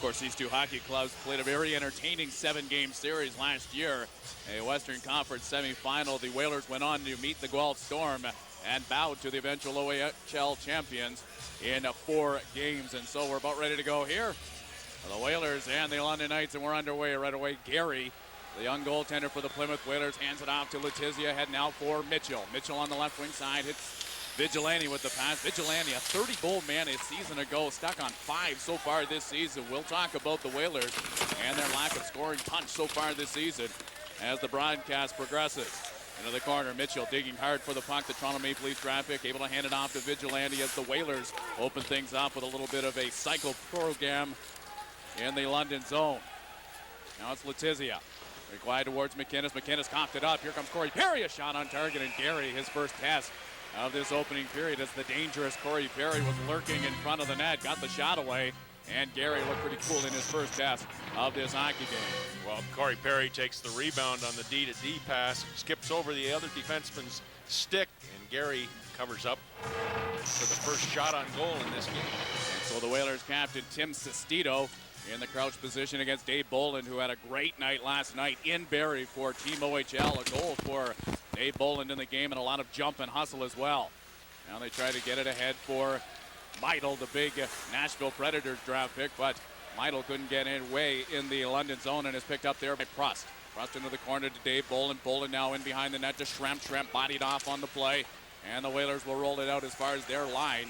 Of course, these two hockey clubs played a very entertaining 7-game series last year. A Western Conference semifinal. The Whalers went on to meet the Guelph Storm and bowed to the eventual OHL champions in 4 games. And so we're about ready to go here. The Whalers and the London Knights, and we're underway right away. Gary, the young goaltender for the Plymouth Whalers, hands it off to Letizia, heading out for Mitchell. Mitchell on the left wing side hits Vigilante with the pass. Vigilante, a 30-goal man a season ago, stuck on 5 so far this season. We'll talk about the Whalers and their lack of scoring punch so far this season as the broadcast progresses. Into the corner, Mitchell digging hard for the puck. The Toronto Maple Leafs draft pick able to hand it off to Vigilante as the Whalers open things up with a little bit of a cycle program in the London zone. Now it's Letizia. Wide towards McInnes. McInnes coughed it up. Here comes Corey Perry, a shot on target, and Gary, his first test of this opening period as the dangerous Corey Perry was lurking in front of the net, got the shot away, and Gary looked pretty cool in his first test of this hockey game. Well, Corey Perry takes the rebound on the D-to-D pass, skips over the other defenseman's stick, and Gary covers up for the first shot on goal in this game. And so the Whalers captain Tim Sestito in the crouch position against Dave Boland, who had a great night last night in Barrie for Team OHL. A goal for Dave Boland in the game and a lot of jump and hustle as well. Now they try to get it ahead for Meidel, the big Nashville Predators draft pick, but Meidel couldn't get away in the London zone and is picked up there by Prust. Prust into the corner to Dave Boland. Boland now in behind the net to Schremp. Schremp bodied off on the play, and the Whalers will roll it out as far as their line.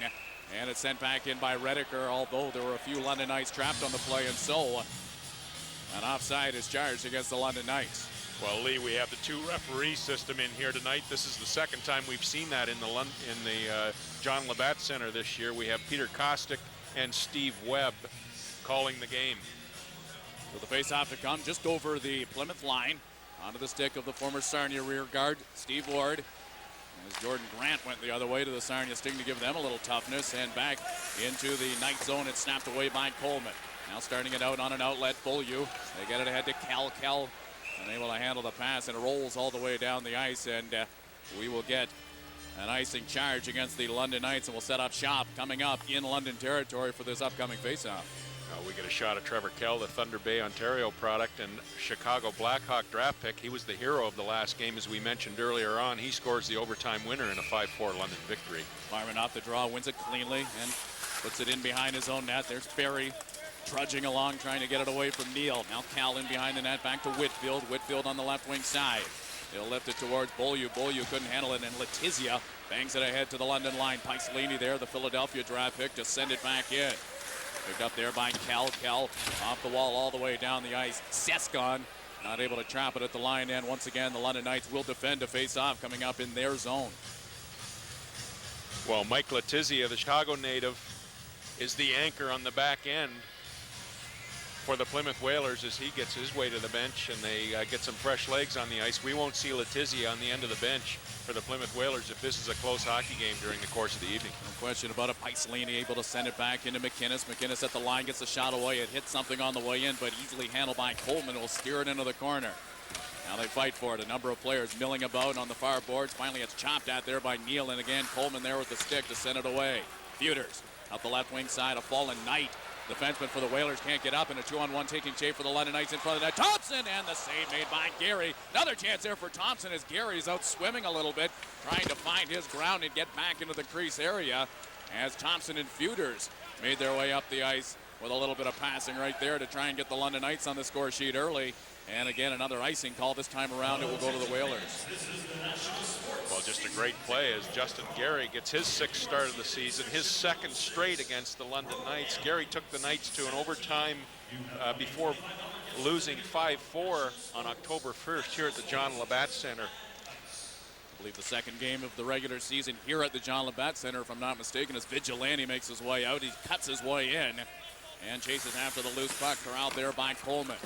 And it's sent back in by Rediker, although there were a few London Knights trapped on the play, and so an offside is charged against the London Knights. Well, Lee, we have the 2-referee system in here tonight. This is the second time we've seen that in the John Labbatt Centre this year. We have Peter Kostick and Steve Webb calling the game. So the face-off to come just over the Plymouth line, onto the stick of the former Sarnia rear guard, Steve Ward. As Jordan Grant went the other way to the Sarnia sting to give them a little toughness, and back into the Knight zone. It's snapped away by Coleman. Now starting it out on an outlet, Beaulieu. They get it ahead to Cal. Unable to handle the pass, and it rolls all the way down the ice, and we will get an icing charge against the London Knights, and we'll set up shop coming up in London territory for this upcoming faceoff. We get a shot of Trevor Kell, the Thunder Bay, Ontario product and Chicago Blackhawk draft pick. He was the hero of the last game, as we mentioned earlier on. He scores the overtime winner in a 5-4 London victory. Fireman off the draw, wins it cleanly, and puts it in behind his own net. There's Barry trudging along, trying to get it away from Neal. Now Cal in behind the net, back to Whitfield. Whitfield on the left wing side. They'll lift it towards Beaulieu. Beaulieu couldn't handle it, and Letizia bangs it ahead to the London line. Paislini there, the Philadelphia draft pick, to send it back in. Picked up there by Cal. Cal off the wall all the way down the ice. Sescon not able to trap it at the line end. Once again, the London Knights will defend a face-off coming up in their zone. Well, Mike Letizia, the Chicago native, is the anchor on the back end for the Plymouth Whalers as he gets his way to the bench, and they get some fresh legs on the ice. We won't see Letizia on the end of the bench for the Plymouth Whalers if this is a close hockey game during the course of the evening. No question about it. Paislini able to send it back into McInnes. McInnes at the line, gets the shot away. It hits something on the way in, but easily handled by Coleman. Will steer it into the corner. Now they fight for it. A number of players milling about on the far boards. Finally, it's chopped at there by Neal, and again, Coleman there with the stick to send it away. Feuders out the left wing side. A fallen Knight. Defenseman for the Whalers can't get up, in a 2-on-1 taking shape for the London Knights in front of the net. Thompson, and the save made by Gary. Another chance there for Thompson as Gary's out swimming a little bit, trying to find his ground and get back into the crease area, as Thompson and Feuders made their way up the ice with a little bit of passing right there to try and get the London Knights on the score sheet early. And again, another icing call. This time around, it will go to the Whalers. Well, just a great play as Justin Gary gets his 6th start of the season, his 2nd straight against the London Knights. Gary took the Knights to an overtime before losing 5-4 on October 1st here at the John Labbatt Centre. I believe the second game of the regular season here at the John Labbatt Centre, if I'm not mistaken, as Vigilante makes his way out. He cuts his way in and chases after the loose puck. Corralled there by Coleman.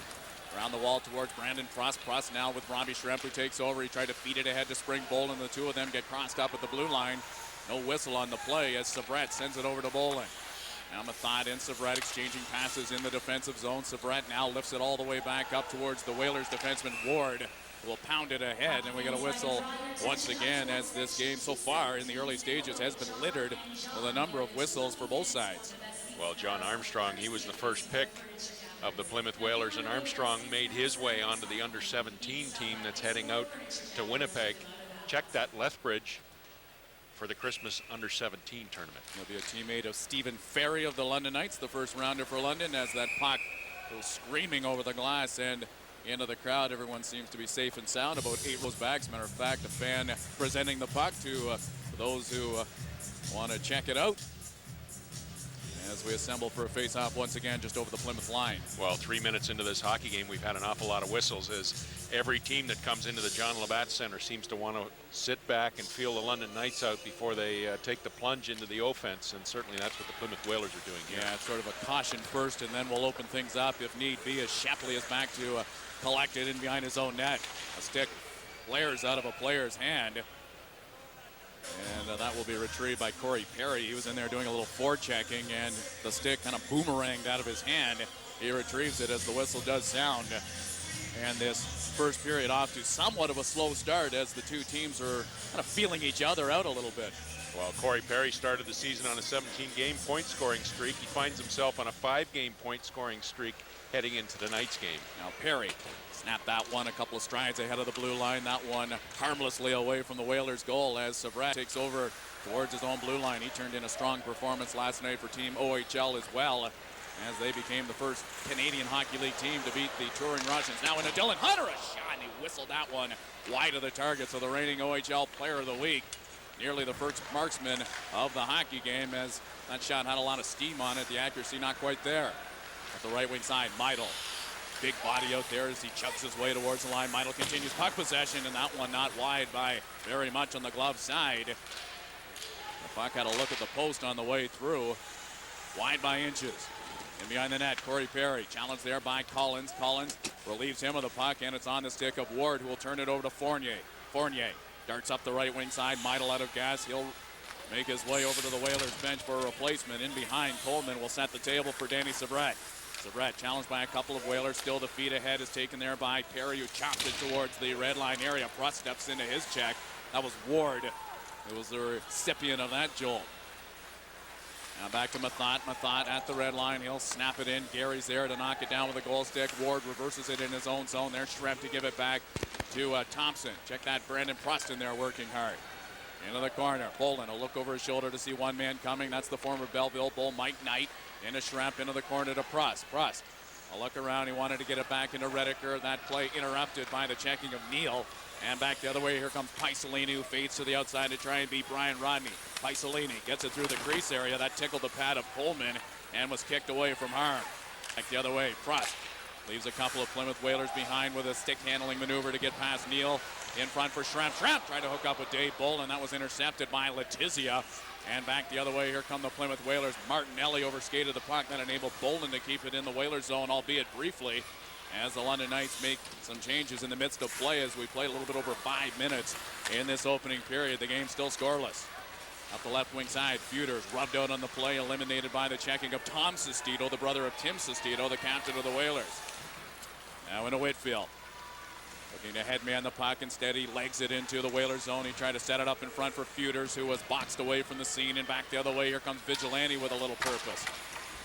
Around the wall towards Brandon Prust. Prust now with Robbie Schremp, who takes over. He tried to feed it ahead to Spring Boland. The two of them get crossed up at the blue line. No whistle on the play as Savret sends it over to Boland. Now Mathod and Savret exchanging passes in the defensive zone. Savret now lifts it all the way back up towards the Whalers defenseman Ward. Will pound it ahead, and we get a whistle once again as this game so far in the early stages has been littered with a number of whistles for both sides. Well, John Armstrong, he was the first pick of the Plymouth Whalers, and Armstrong made his way onto the under-17 team that's heading out to Winnipeg. Check that, Lethbridge, for the Christmas under-17 tournament. He'll be a teammate of Stephen Ferry of the London Knights, the first rounder for London, as that puck goes screaming over the glass and into the crowd. Everyone seems to be safe and sound. About 8 rows back. As a matter of fact, a fan presenting the puck to those who want to check it out as we assemble for a face-off once again just over the Plymouth line. Well, 3 minutes into this hockey game, we've had an awful lot of whistles, as every team that comes into the John Labbatt Centre seems to want to sit back and feel the London Knights out before they take the plunge into the offense, and certainly that's what the Plymouth Whalers are doing here. Yeah, it's sort of a caution first, and then we'll open things up if need be, as Shapley is back to collect it in behind his own net. A stick flares out of a player's hand, and that will be retrieved by Corey Perry. He was in there doing a little forechecking, and the stick kind of boomeranged out of his hand. He retrieves it as the whistle does sound. And this first period off to somewhat of a slow start as the two teams are kind of feeling each other out a little bit. Well, Corey Perry started the season on a 17-game point-scoring streak. He finds himself on a 5-game point-scoring streak heading into tonight's game. Now Perry snapped that one a couple of strides ahead of the blue line. That one harmlessly away from the Whalers' goal as Savrat takes over towards his own blue line. He turned in a strong performance last night for Team OHL as well, as they became the first Canadian Hockey League team to beat the touring Russians. Now into Dylan Hunter, a shot, and he whistled that one wide of the target. So the reigning OHL Player of the Week, nearly the first marksman of the hockey game, as that shot had a lot of steam on it. The accuracy not quite there. At the right wing side, Meidel. Big body out there as he chugs his way towards the line. Meidel continues puck possession, and that one not wide by very much on the glove side. The puck had a look at the post on the way through. Wide by inches. And behind the net, Corey Perry, challenged there by Collins. Collins relieves him of the puck, and it's on the stick of Ward, who will turn it over to Fournier. Fournier darts up the right wing side. Meidel out of gas. He'll make his way over to the Whalers bench for a replacement. In behind, Coleman will set the table for Danny Savrat. Savrat challenged by a couple of Whalers. Still the feed ahead is taken there by Perry, who chopped it towards the red line area. Pruss steps into his check. That was Ward. It was the recipient of that jolt. Now back to Mathot. Mathot at the red line. He'll snap it in. Gary's there to knock it down with a goal stick. Ward reverses it in his own zone. There's Schrempf to give it back to Thompson. Check that, Brandon Preston there working hard. Into the corner. Poland will look over his shoulder to see one man coming. That's the former Belleville Bull, Mike Knight. Into Schrempf, into the corner to Pruss. Pruss, a look around. He wanted to get it back into Redeker. That play interrupted by the checking of Neal. And back the other way, here comes Paisalini, who fades to the outside to try and beat Brian Rodney. Paisalini gets it through the crease area. That tickled the pad of Coleman and was kicked away from harm. Back the other way, Pruss leaves a couple of Plymouth Whalers behind with a stick handling maneuver to get past Neal. In front for Schrempf. Schrempf tried to hook up with Dave Bull, and that was intercepted by Letizia. And back the other way, here come the Plymouth Whalers. Martinelli overskated the puck, that enabled Bolden to keep it in the Whalers zone, albeit briefly, as the London Knights make some changes in the midst of play as we play a little bit over 5 minutes in this opening period. The game's still scoreless. Up the left wing side, Feuders rubbed out on the play, eliminated by the checking of Tom Sestito, the brother of Tim Sestito, the captain of the Whalers. Now into Whitfield. Looking to headman the puck. Instead, he legs it into the Whalers zone. He tried to set it up in front for Feuders, who was boxed away from the scene. And back the other way, here comes Vigilante with a little purpose.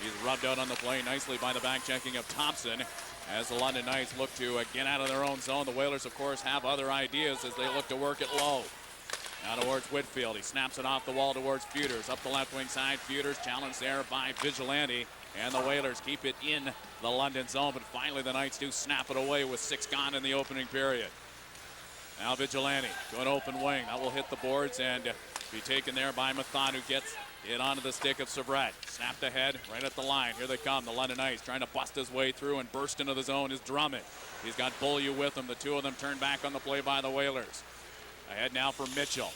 He's rubbed out on the play nicely by the back checking of Thompson as the London Knights look to get out of their own zone. The Whalers, of course, have other ideas as they look to work it low. Now towards Whitfield. He snaps it off the wall towards Feuders. Up the left wing side, Feuders challenged there by Vigilante. And the Whalers keep it in the London zone, but finally the Knights do snap it away with 6 gone in the opening period. Now Vigilante to an open wing. That will hit the boards and be taken there by Mathon, who gets it onto the stick of Savrat. Snapped ahead, right at the line. Here they come, the London Knights trying to bust his way through and burst into the zone is Drummond. He's got Beaulieu with him. The two of them turn back on the play by the Whalers. Ahead now for Mitchell.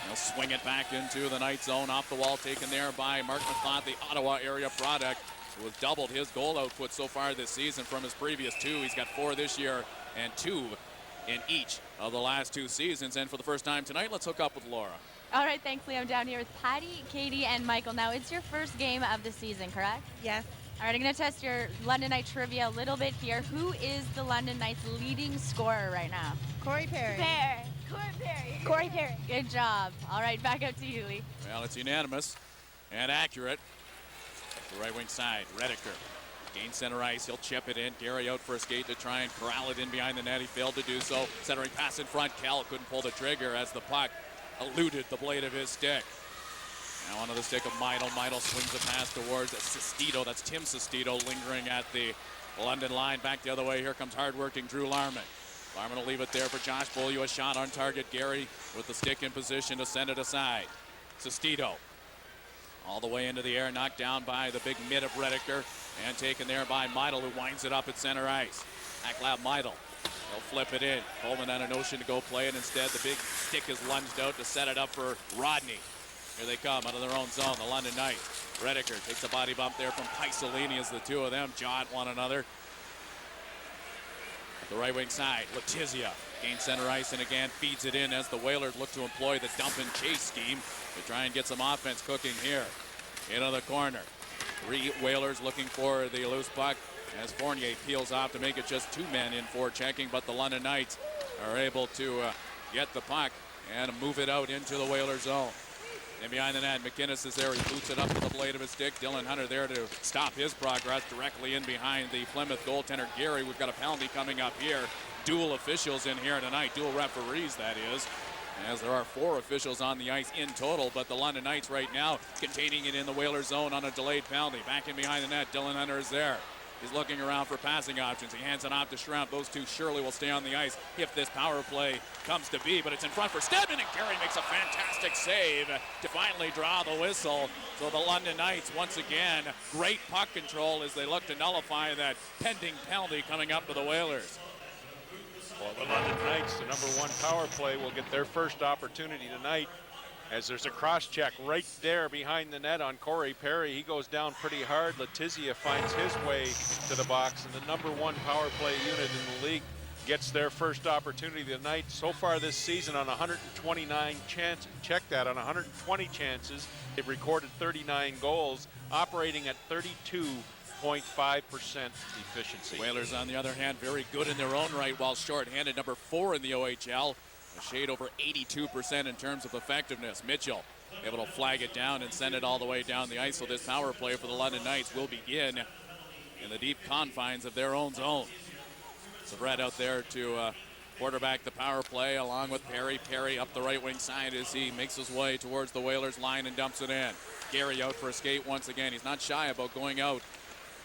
He'll swing it back into the Knight zone, off the wall, taken there by Mark Mathot, the Ottawa area product, who has doubled his goal output so far this season from his previous 2. He's got 4 this year and 2 in each of the last 2 seasons. And for the first time tonight, let's hook up with Laura. All right, thanks, Lee. I'm down here with Patty, Katie, and Michael. Now, it's your first game of the season, correct? Yes. All right, I'm going to test your London Knight trivia a little bit here. Who is the London Knights' leading scorer right now? Corey Perry. Corey Perry. Good job. All right, back up to you, Lee. Well, it's unanimous and accurate. The right wing side, Rediker. Gains center ice, he'll chip it in. Gary out for a skate to try and corral it in behind the net. He failed to do so. Centering pass in front. Kell couldn't pull the trigger as the puck eluded the blade of his stick. Now onto the stick of Meidel. Meidel swings a pass towards Sestito. That's Tim Sestito lingering at the London line. Back the other way. Here comes hard-working Drew Larman. Larman will leave it there for Josh Beaulieu. A shot on target. Gary with the stick in position to send it aside. Sestito all the way into the air, knocked down by the big mid of Rediker, and taken there by Meidel, who winds it up at center ice. Acklab Meidel. He'll flip it in. Coleman on a notion to go play it. Instead, the big stick is lunged out to set it up for Rodney. Here they come out of their own zone, the London Knights. Rediker takes a body bump there from Paisolini as the two of them jaunt one another. At the right wing side, Letizia gains center ice and again feeds it in as the Whalers look to employ the dump and chase scheme to try and get some offense cooking here. Into the corner. 3 Whalers looking for the loose puck as Fournier peels off to make it just 2 men in for checking, but the London Knights are able to get the puck and move it out into the Whalers zone. And behind the net, McInnes is there. He boots it up to the blade of his stick. Dylan Hunter there to stop his progress directly in behind the Plymouth goaltender Gary. We've got a penalty coming up here. Dual officials in here tonight, dual referees that is, as there are 4 officials on the ice in total, but the London Knights right now containing it in the Whalers zone on a delayed penalty. Back in behind the net, Dylan Hunter is there. He's looking around for passing options. He hands it off to Schremp. Those two surely will stay on the ice if this power play comes to be, but it's in front for Stedman, and Gary makes a fantastic save to finally draw the whistle. So the London Knights, once again, great puck control as they look to nullify that pending penalty coming up to the Whalers. Well, the London Knights, the #1 power play, will get their first opportunity tonight as there's a cross check right there behind the net on Corey Perry. He goes down pretty hard. Letizia finds his way to the box, and the #1 power play unit in the league gets their first opportunity tonight. So far this season on 129 chances, check that, on 120 chances, they've recorded 39 goals, operating at 32.5% efficiency. Whalers, on the other hand, very good in their own right while shorthanded. #4 in the OHL. A shade over 82% in terms of effectiveness. Mitchell able to flag it down and send it all the way down the ice. So this power play for the London Knights will begin in the deep confines of their own zone. So Brett out there to quarterback the power play along with Perry. Perry up the right wing side as he makes his way towards the Whalers line and dumps it in. Gary out for a skate once again. He's not shy about going out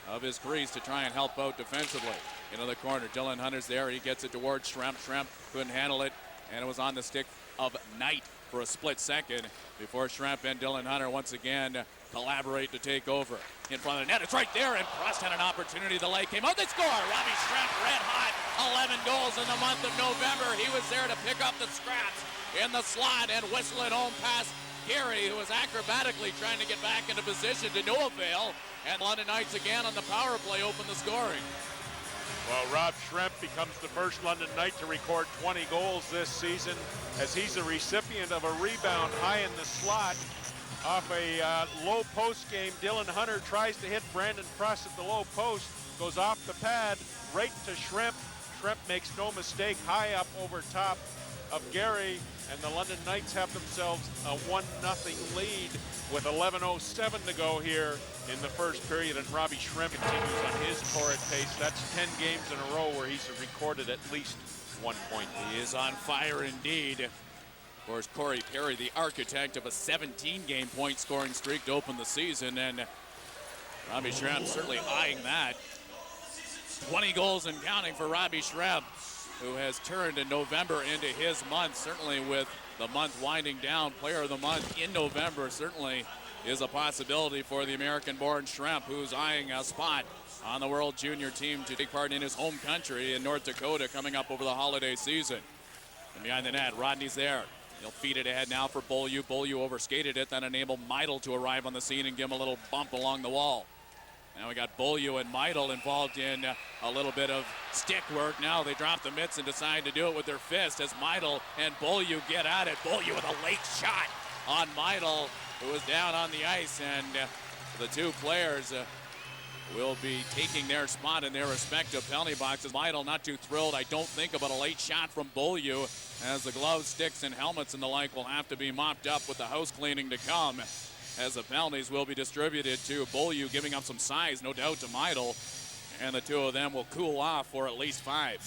of his crease to try and help out defensively. Into the corner, Dylan Hunter's there. He gets it towards Schremp. Schremp couldn't handle it, and it was on the stick of Knight for a split second before Schremp and Dylan Hunter once again collaborate to take over. In front of the net, it's right there, and Prost had an opportunity. The light came out, they score! Robbie Schremp, red hot, 11 goals in the month of November. He was there to pick up the scraps in the slot and whistle it home past Gary, who was acrobatically trying to get back into position to no avail. And London Knights again on the power play open the scoring. Well, Rob Schremp becomes the first London Knight to record 20 goals this season as he's the recipient of a rebound high in the slot off a low post game. Dylan Hunter tries to hit Brandon Pruss at the low post, goes off the pad right to Schremp. Schremp makes no mistake, high up over top of Gary, and the London Knights have themselves a 1-0 lead with 11:07 to go here in the first period, and Robbie Schremp continues on his torrid pace. That's 10 games in a row where he's recorded at least 1 point. He is on fire indeed. Of course, Corey Perry, the architect of a 17-game point scoring streak to open the season, and Robbie Schremp certainly eyeing that. 20 goals and counting for Robbie Schremp, who has turned in November into his month, certainly with the month winding down. Player of the month in November certainly is a possibility for the American-born Schremp, who's eyeing a spot on the World Junior team to take part in his home country in North Dakota coming up over the holiday season. And behind the net, Rodney's there. He'll feed it ahead now for Beaulieu. Beaulieu overskated it, then enabled Meidel to arrive on the scene and give him a little bump along the wall. Now we got Beaulieu and Meidel involved in a little bit of stick work. Now they drop the mitts and decide to do it with their fist as Meidel and Beaulieu get at it. Beaulieu with a late shot on Meidel, who was down on the ice, and the two players will be taking their spot in their respective penalty boxes. Meidel not too thrilled, I don't think, about a late shot from Beaulieu, as the gloves, sticks, and helmets and the like will have to be mopped up with the house cleaning to come. as the penalties will be distributed to Beaulieu, giving up some size, no doubt, to Meidel. And the two of them will cool off for at least 5.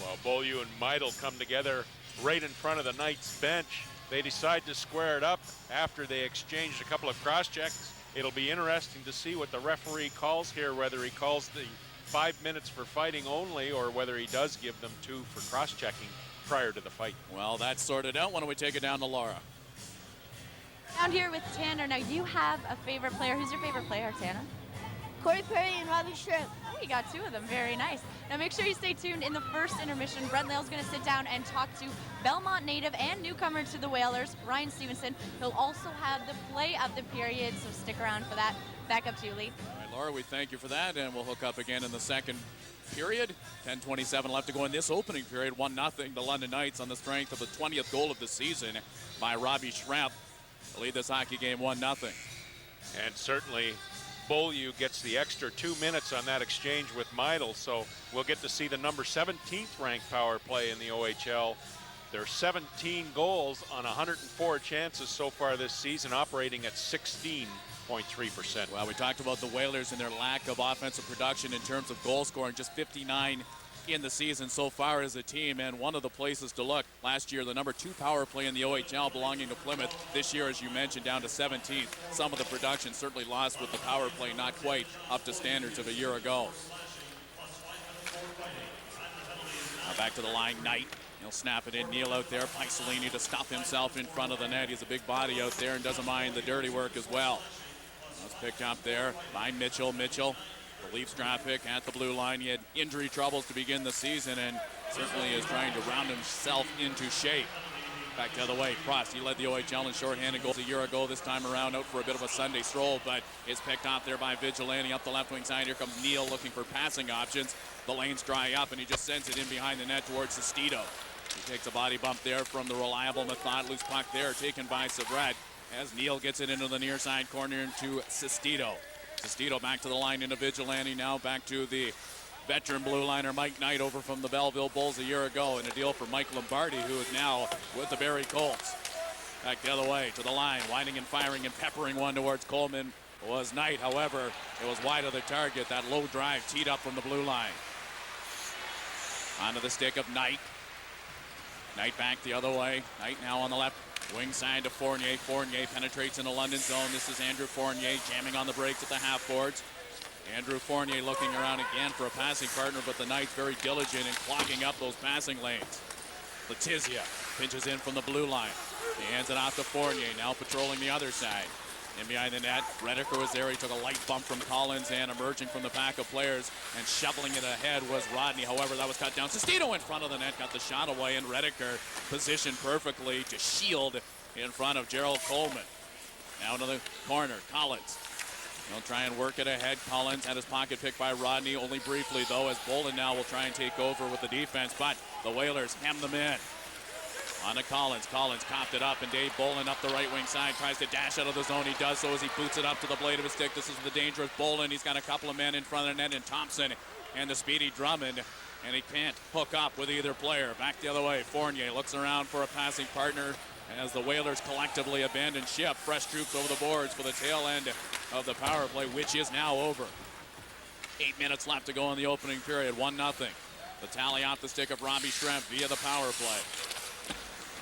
Well, Beaulieu and Meidel come together right in front of the Knights bench. They decide to square it up after they exchanged a couple of cross-checks. It'll be interesting to see what the referee calls here, whether he calls the 5 minutes for fighting only or whether he does give them 2 for cross-checking prior to the fight. Well, that's sorted out. Why don't we take it down to Laura? Down here with Tanner. Now, you have a favorite player. Who's your favorite player, Tanner? Corey Perry and Robbie Drummond. Oh, you got 2 of them. Very nice. Now, make sure you stay tuned. In the first intermission, Brent Lale's going to sit down and talk to Belmont native and newcomer to the Whalers, Ryan Stevenson. He'll also have the play of the period, so stick around for that. Back up to you, Lee. All right, Laura, we thank you for that, and we'll hook up again in the second period. 10:27 left to go in this opening period. 1-0 the London Knights on the strength of the 20th goal of the season by Robbie Schrepp to lead this hockey game 1-0. And certainly Beaulieu gets the extra 2 minutes on that exchange with Meidel, so we'll get to see the number 17th ranked power play in the OHL. There's 17 goals on 104 chances so far this season, operating at 16.3%. Well, we talked about the Whalers and their lack of offensive production in terms of goal scoring, just 59 in the season so far as a team, and one of the places to look last year, the number 2 power play in the OHL belonging to Plymouth. This year, as you mentioned, down to 17th. Some of the production certainly lost with the power play not quite up to standards of a year ago. Now back to the line, Knight. He'll snap it in. Neal out there. Paisolini to stuff himself in front of the net. He's a big body out there and doesn't mind the dirty work as well. That's picked up there by Mitchell. Mitchell, the Leafs draft pick at the blue line. He had injury troubles to begin the season and certainly is trying to round himself into shape. Back the other way, Prost, he led the OHL in shorthanded goals a year ago. This time around out for a bit of a Sunday stroll, but is picked off there by Vigilante up the left wing side. Here comes Neal looking for passing options. The lanes dry up and he just sends it in behind the net towards Sestito. He takes a body bump there from the reliable Method. Loose puck there taken by Savret as Neal gets it into the near side corner into Sestito. Sestito back to the line into Vigilante, now back to the veteran blue liner Mike Knight over from the Belleville Bulls a year ago, and a deal for Mike Lombardi, who is now with the Barrie Colts. Back the other way to the line, winding and firing and peppering one towards Coleman was Knight. However, it was wide of the target. That low drive teed up from the blue line. Onto the stick of Knight. Knight back the other way. Knight now on the left wing side to Fournier. Fournier penetrates in the London zone. This is Andrew Fournier jamming on the brakes at the half boards. Andrew Fournier looking around again for a passing partner, but the Knights very diligent in clogging up those passing lanes. Letizia pinches in from the blue line. He hands it off to Fournier, now patrolling the other side. In behind the net, Rediker was there. He took a light bump from Collins, and emerging from the pack of players and shoveling it ahead was Rodney. However, that was cut down. Sestito in front of the net, got the shot away, and Rediker positioned perfectly to shield in front of Gerald Coleman. Now to the corner, Collins. He'll try and work it ahead. Collins had his pocket picked by Rodney, only briefly though, as Bolin now will try and take over with the defense, but the Whalers hem them in. On to Collins. Collins copped it up, and Dave Bolin up the right wing side tries to dash out of the zone. He does so as he boots it up to the blade of his stick. This is the dangerous Bolin. He's got a couple of men in front of the net, and Thompson and the speedy Drummond, and he can't hook up with either player. Back the other way, Fournier looks around for a passing partner as the Whalers collectively abandon ship. Fresh troops over the boards for the tail end of the power play, which is now over. 8 minutes left to go in the opening period, 1-0. The tally off the stick of Robbie Schrepp via the power play.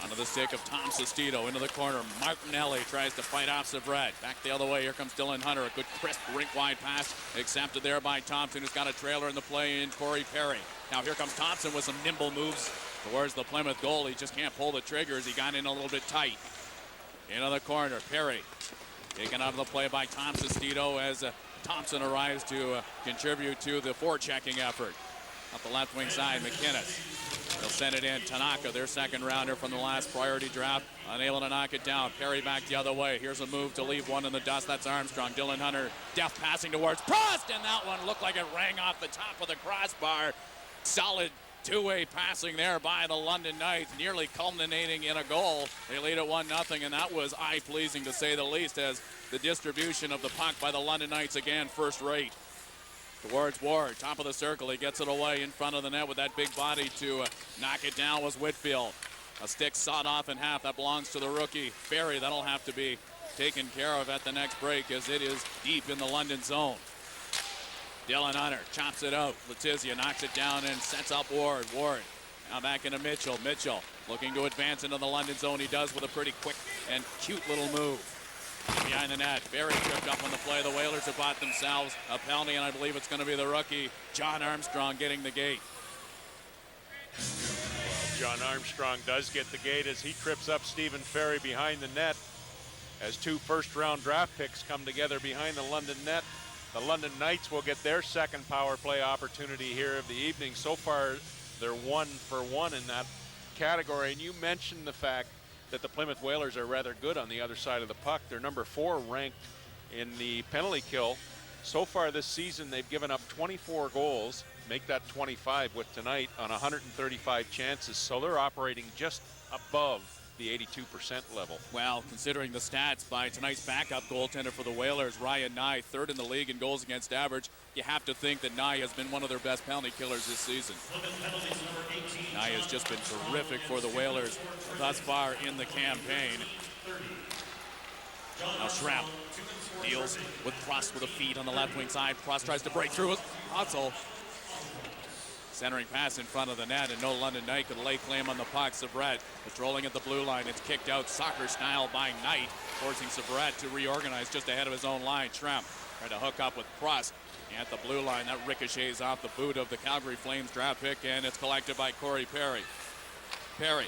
Onto the stick of Tom Sestito into the corner. Martinelli tries to fight off Savret. Back the other way, here comes Dylan Hunter. A good crisp rink-wide pass accepted there by Thompson, who's got a trailer in the play in Corey Perry. Now here comes Thompson with some nimble moves towards the Plymouth goal. He just can't pull the trigger as he got in a little bit tight. Into the corner, Perry taken out of the play by Tom Sestito as Thompson arrives to contribute to the forechecking effort. Up the left wing side, McInnes. They'll send it in. Tanaka, their second rounder from the last priority draft, unable to knock it down. Perry back the other way. Here's a move to leave one in the dust. That's Armstrong. Dylan Hunter, deft passing towards Prost, and that one looked like it rang off the top of the crossbar. Solid two-way passing there by the London Knights, nearly culminating in a goal. They lead at 1-0, and that was eye-pleasing to say the least, as the distribution of the puck by the London Knights again first rate. Towards Ward, top of the circle. He gets it away in front of the net with that big body to knock it down was Whitfield. A stick sawed off in half. That belongs to the rookie, Ferry. That'll have to be taken care of at the next break as it is deep in the London zone. Dylan Hunter chops it out. Letizia knocks it down and sets up Ward. Ward now back into Mitchell. Mitchell looking to advance into the London zone. He does with a pretty quick and cute little move. Behind the net, Barry tripped up on the play. The Whalers have bought themselves a penalty, and I believe it's going to be the rookie, John Armstrong, getting the gate. John Armstrong does get the gate as he trips up Stephen Ferry behind the net as 2 first-round draft picks come together behind the London net. The London Knights will get their second power play opportunity here of the evening. So far, they're 1 for 1 in that category. And you mentioned the fact that the Plymouth Whalers are rather good on the other side of the puck. They're number 4 ranked in the penalty kill. So far this season, they've given up 24 goals, make that 25 with tonight on 135 chances. So they're operating just above the 82% level. Well, considering the stats by tonight's backup goaltender for the Whalers, Ryan Nye, 3rd in the league in goals against average, you have to think that Nye has been one of their best penalty killers this season. Nye has just been terrific for the Whalers thus far in the campaign. Now Schrapp deals with Prost with a feed on the left wing side. Prost tries to break through it. Hutzel centering pass in front of the net, and no London Knight could lay claim on the puck. Savret patrolling at the blue line. It's kicked out soccer style by Knight, forcing Savret to reorganize just ahead of his own line. Schrapp trying to hook up with Prost at the blue line. That ricochets off the boot of the Calgary Flames draft pick, and it's collected by Corey Perry. Perry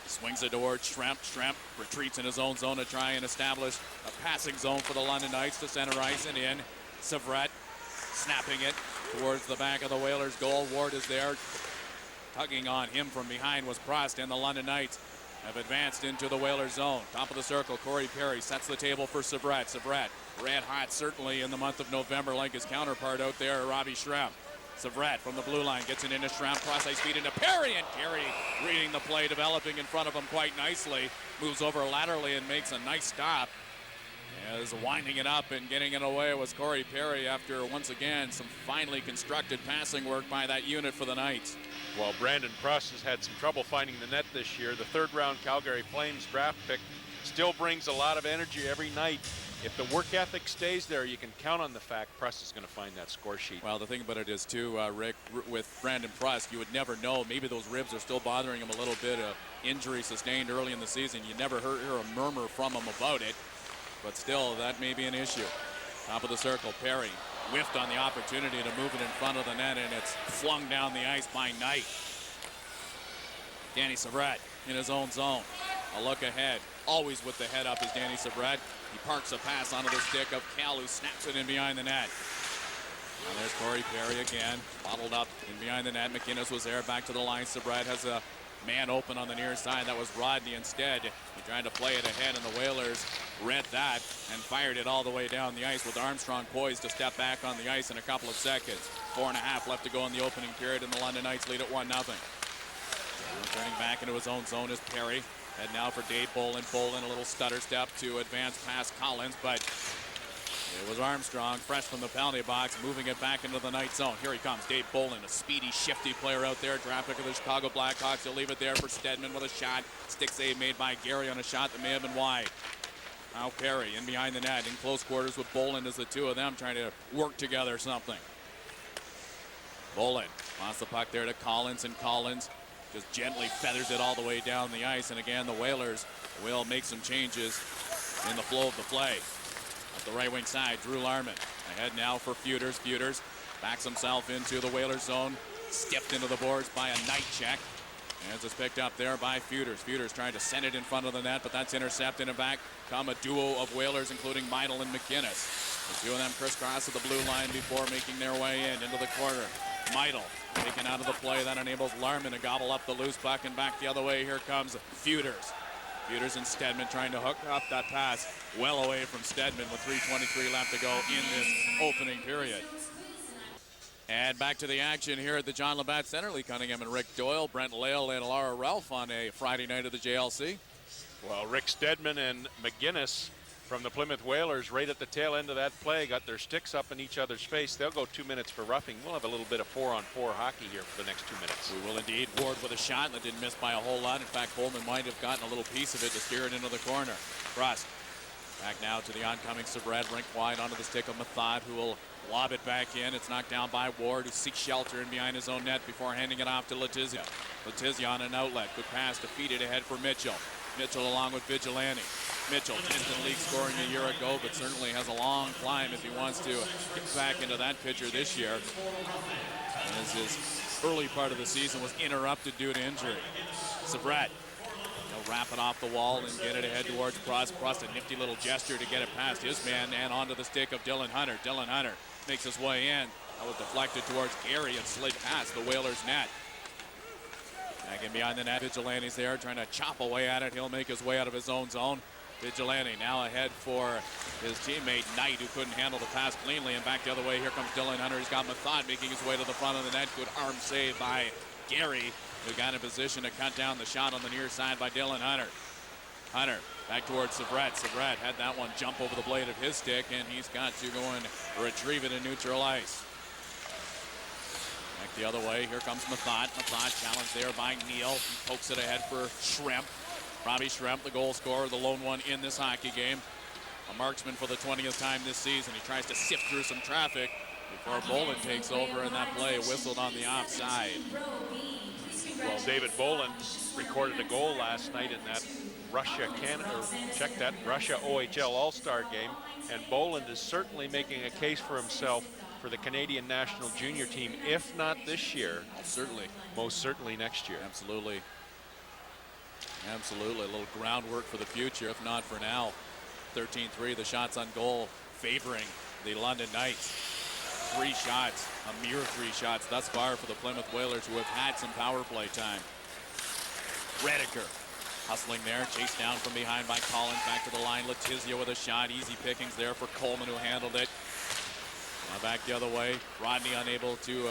swings it towards Schrapp. Schrapp retreats in his own zone to try and establish a passing zone for the London Knights to center ice and in. Savret snapping it towards the back of the Whalers goal. Ward is there. Tugging on him from behind was Prost, and the London Knights have advanced into the Whalers zone. Top of the circle, Corey Perry sets the table for Savret. Savret, red hot certainly in the month of November like his counterpart out there, Robbie Schrapp. Savret from the blue line gets it into Schrapp, cross ice feed into Perry, and Perry reading the play, developing in front of him quite nicely. Moves over laterally and makes a nice stop. As winding it up and getting it away was Corey Perry after, once again, some finely constructed passing work by that unit for the Knights. Well, Brandon Prost has had some trouble finding the net this year. The 3rd round Calgary Flames draft pick still brings a lot of energy every night. If the work ethic stays there, you can count on the fact Prost is going to find that score sheet. Well, the thing about it is, too, Rick, with Brandon Prost, you would never know. Maybe those ribs are still bothering him a little bit. Injury sustained early in the season. You never hear a murmur from him about it. But still, that may be an issue. Top of the circle, Perry whiffed on the opportunity to move it in front of the net, and it's flung down the ice by Knight. Danny Savret in his own zone. A look ahead. Always with the head up is Danny Savret. He parks a pass onto the stick of Cal, who snaps it in behind the net. Now there's Corey Perry again, bottled up in behind the net. McInnes was there, back to the line. Savret has a man open on the near side. That was Rodney instead. He tried to play it ahead, and the Whalers read that and fired it all the way down the ice with Armstrong poised to step back on the ice in a couple of seconds. 4.5 left to go in the opening period, and the London Knights lead at 1-0. Turning back into his own zone is Perry. Head now for Dave Bolin. Bolin a little stutter step to advance past Collins, but it was Armstrong, fresh from the penalty box, moving it back into the Knight zone. Here he comes, Dave Bolin, a speedy, shifty player out there. Draft pick of the Chicago Blackhawks. He'll leave it there for Stedman with a shot. Stick save made by Gary on a shot that may have been wide. Now Perry in behind the net, in close quarters with Bolin as the two of them trying to work together something. Bolin lost the puck there to Collins, and Collins just gently feathers it all the way down the ice. And again, the Whalers will make some changes in the flow of the play. At the right wing side, Drew Larman ahead now for Feuders. Feuders backs himself into the Whalers zone, skipped into the boards by a Knight check. As it's picked up there by Feuders. Feuders trying to send it in front of the net, but that's intercepted, and back come a duo of Whalers, including Meidel and McInnes. The two of them crisscross at the blue line before making their way into the corner. Meidel taken out of the play. That enables Larman to gobble up the loose puck, and back the other way. Here comes Feuders. Feuders and Stedman trying to hook up that pass well away from Stedman with 3:23 left to go in this opening period. And back to the action here at the John Labbatt Centre. Lee Cunningham and Rick Doyle, Brent Lail and Laura Ralph on a Friday night of the JLC. Well, Rick Stedman and McGinnis from the Plymouth Whalers right at the tail end of that play, got their sticks up in each other's face. They'll go 2 minutes for roughing. We'll have a little bit of 4-on-4 hockey here for the next 2 minutes. We will indeed. Ward with a shot that didn't miss by a whole lot. In fact, Coleman might have gotten a little piece of it to steer it into the corner. Frost back now to the oncoming Sabrad, rink wide onto the stick of Mathod, who will lob it back in. It's knocked down by Ward, who seeks shelter in behind his own net before handing it off to Letizia. Letizia on an outlet. Good pass to feed it ahead for Mitchell. Mitchell along with Vigilante. Mitchell, 10th in league scoring a year ago, but certainly has a long climb if he wants to get back into that picture this year, as his early part of the season was interrupted due to injury. Sabrad, he'll wrap it off the wall and get it ahead towards Prost. Prost, a nifty little gesture to get it past his man and onto the stick of Dylan Hunter. Dylan Hunter makes his way in. That was deflected towards Gary and slid past the Whalers net. Back in behind the net, Vigilante's there trying to chop away at it. He'll make his way out of his own zone. Vigilante now ahead for his teammate Knight, who couldn't handle the pass cleanly, and back the other way. Here comes Dylan Hunter. He's got Mathod making his way to the front of the net. Good arm save by Gary, who got in position to cut down the shot on the near side by Dylan Hunter. Hunter back towards Sabrad. Sabrad had that one jump over the blade of his stick, and he's got to go and retrieve it in neutral ice. Back the other way. Here comes Mathod. Mathod challenged there by Neal. He pokes it ahead for Schremp. Robbie Schremp, the goal scorer, the lone one in this hockey game. A marksman for the 20th time this season. He tries to sift through some traffic before Bolin takes over, and that play whistled on the offside. Well, David Bolin recorded a goal last night in that Russia OHL All-Star game, and Bolin is certainly making a case for himself for the Canadian national junior team, if not this year. Certainly. Most certainly next year. Absolutely. Absolutely, a little groundwork for the future, if not for now. 13-3, the shots on goal favoring the London Knights. 3 shots, a mere 3 shots thus far for the Plymouth Whalers, who have had some power play time. Rediker hustling there, chased down from behind by Collins, back to the line. Letizia with a shot, easy pickings there for Coleman, who handled it. Now back the other way, Rodney unable to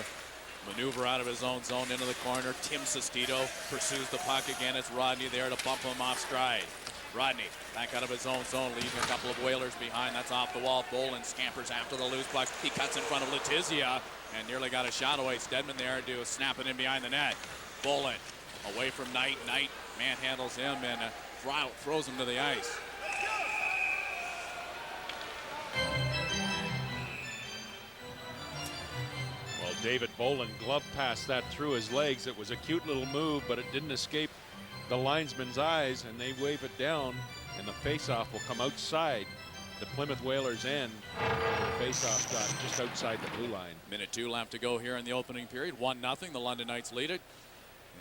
maneuver out of his own zone into the corner. Tim Sestito pursues the puck again. It's Rodney there to bump him off stride. Rodney back out of his own zone, leaving a couple of Whalers behind. That's off the wall. Bolin scampers after the loose puck. He cuts in front of Letizia and nearly got a shot away. Stedman there to snap it in behind the net. Bolin away from Knight. Knight manhandles him and throws him to the ice. David Bolin glove passed that through his legs. It was a cute little move, but it didn't escape the linesman's eyes, and they wave it down, and the faceoff will come outside the Plymouth Whalers end. The faceoff got just outside the blue line. Minute 2 left to go here in the opening period. 1-0. The London Knights lead it.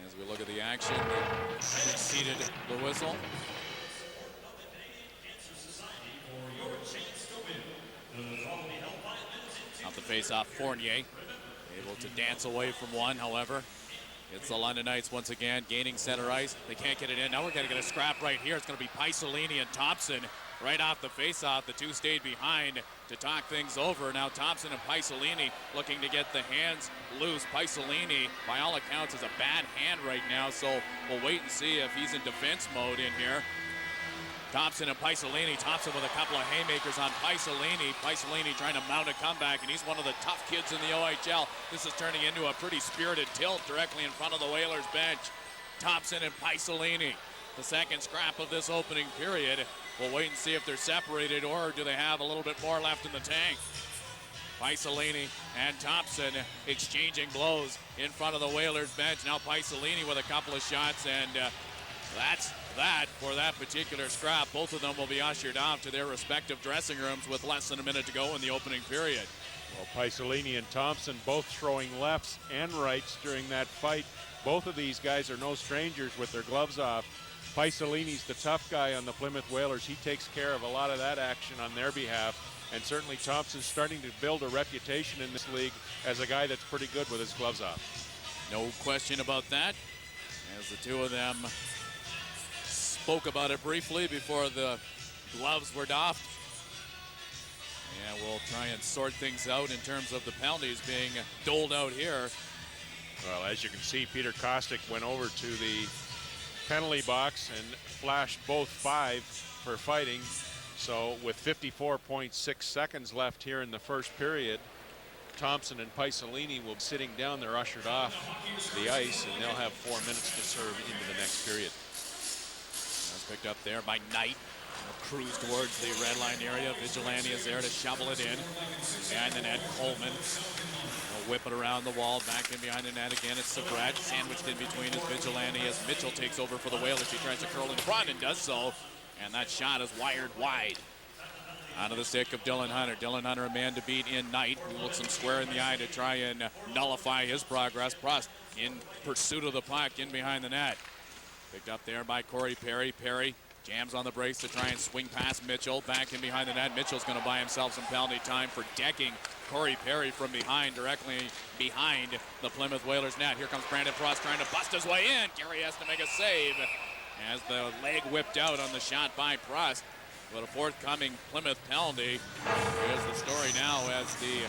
As we look at the action, they exceeded the whistle. Off the faceoff, Fournier able to dance away from one. However, it's the London Knights once again gaining center ice. They can't get it in. Now we're going to get a scrap right here. It's going to be Paisolini and Thompson right off the faceoff. The two stayed behind to talk things over. Now Thompson and Paisolini looking to get the hands loose. Paisolini, by all accounts, is a bad hand right now, so we'll wait and see if he's in defense mode in here. Thompson and Paisolini. Thompson with a couple of haymakers on Paisolini. Paisolini trying to mount a comeback, and he's one of the tough kids in the OHL. This is turning into a pretty spirited tilt directly in front of the Whalers bench. Thompson and Paisolini. The second scrap of this opening period. We'll wait and see if they're separated, or do they have a little bit more left in the tank. Paisolini and Thompson exchanging blows in front of the Whalers bench. Now Paisolini with a couple of shots, and that's that for that particular scrap. Both of them will be ushered off to their respective dressing rooms with less than a minute to go in the opening period. Well, Paisolini and Thompson both throwing lefts and rights during that fight. Both of these guys are no strangers with their gloves off. Paisolini's the tough guy on the Plymouth Whalers. He takes care of a lot of that action on their behalf. And certainly Thompson's starting to build a reputation in this league as a guy that's pretty good with his gloves off. No question about that, as the two of them spoke about it briefly before the gloves were doffed. And we'll try and sort things out in terms of the penalties being doled out here. Well, as you can see, Peter Kostic went over to the penalty box and flashed both 5 for fighting. So with 54.6 seconds left here in the first period, Thompson and Paisolini will be sitting down. They're ushered off the ice, and they'll have 4 minutes to serve into the next period. That's picked up there by Knight. Cruise towards the red line area. Vigilante is there to shovel it in. Behind the net, Coleman. He'll whip it around the wall. Back in behind the net again. It's Sabrat sandwiched in between his Vigilante as Mitchell takes over for the Whalers. He tries to curl in front and does so. And that shot is wired wide. Onto the stick of Dylan Hunter. Dylan Hunter, a man to beat in Knight, who looks him square in the eye to try and nullify his progress. Prost in pursuit of the puck in behind the net. Picked up there by Corey Perry. Perry jams on the brakes to try and swing past Mitchell. Back in behind the net. Mitchell's going to buy himself some penalty time for decking Corey Perry from behind, directly behind the Plymouth Whalers net. Here comes Brandon Prost trying to bust his way in. Gary has to make a save as the leg whipped out on the shot by Prost. But a forthcoming Plymouth penalty. Here's the story now as the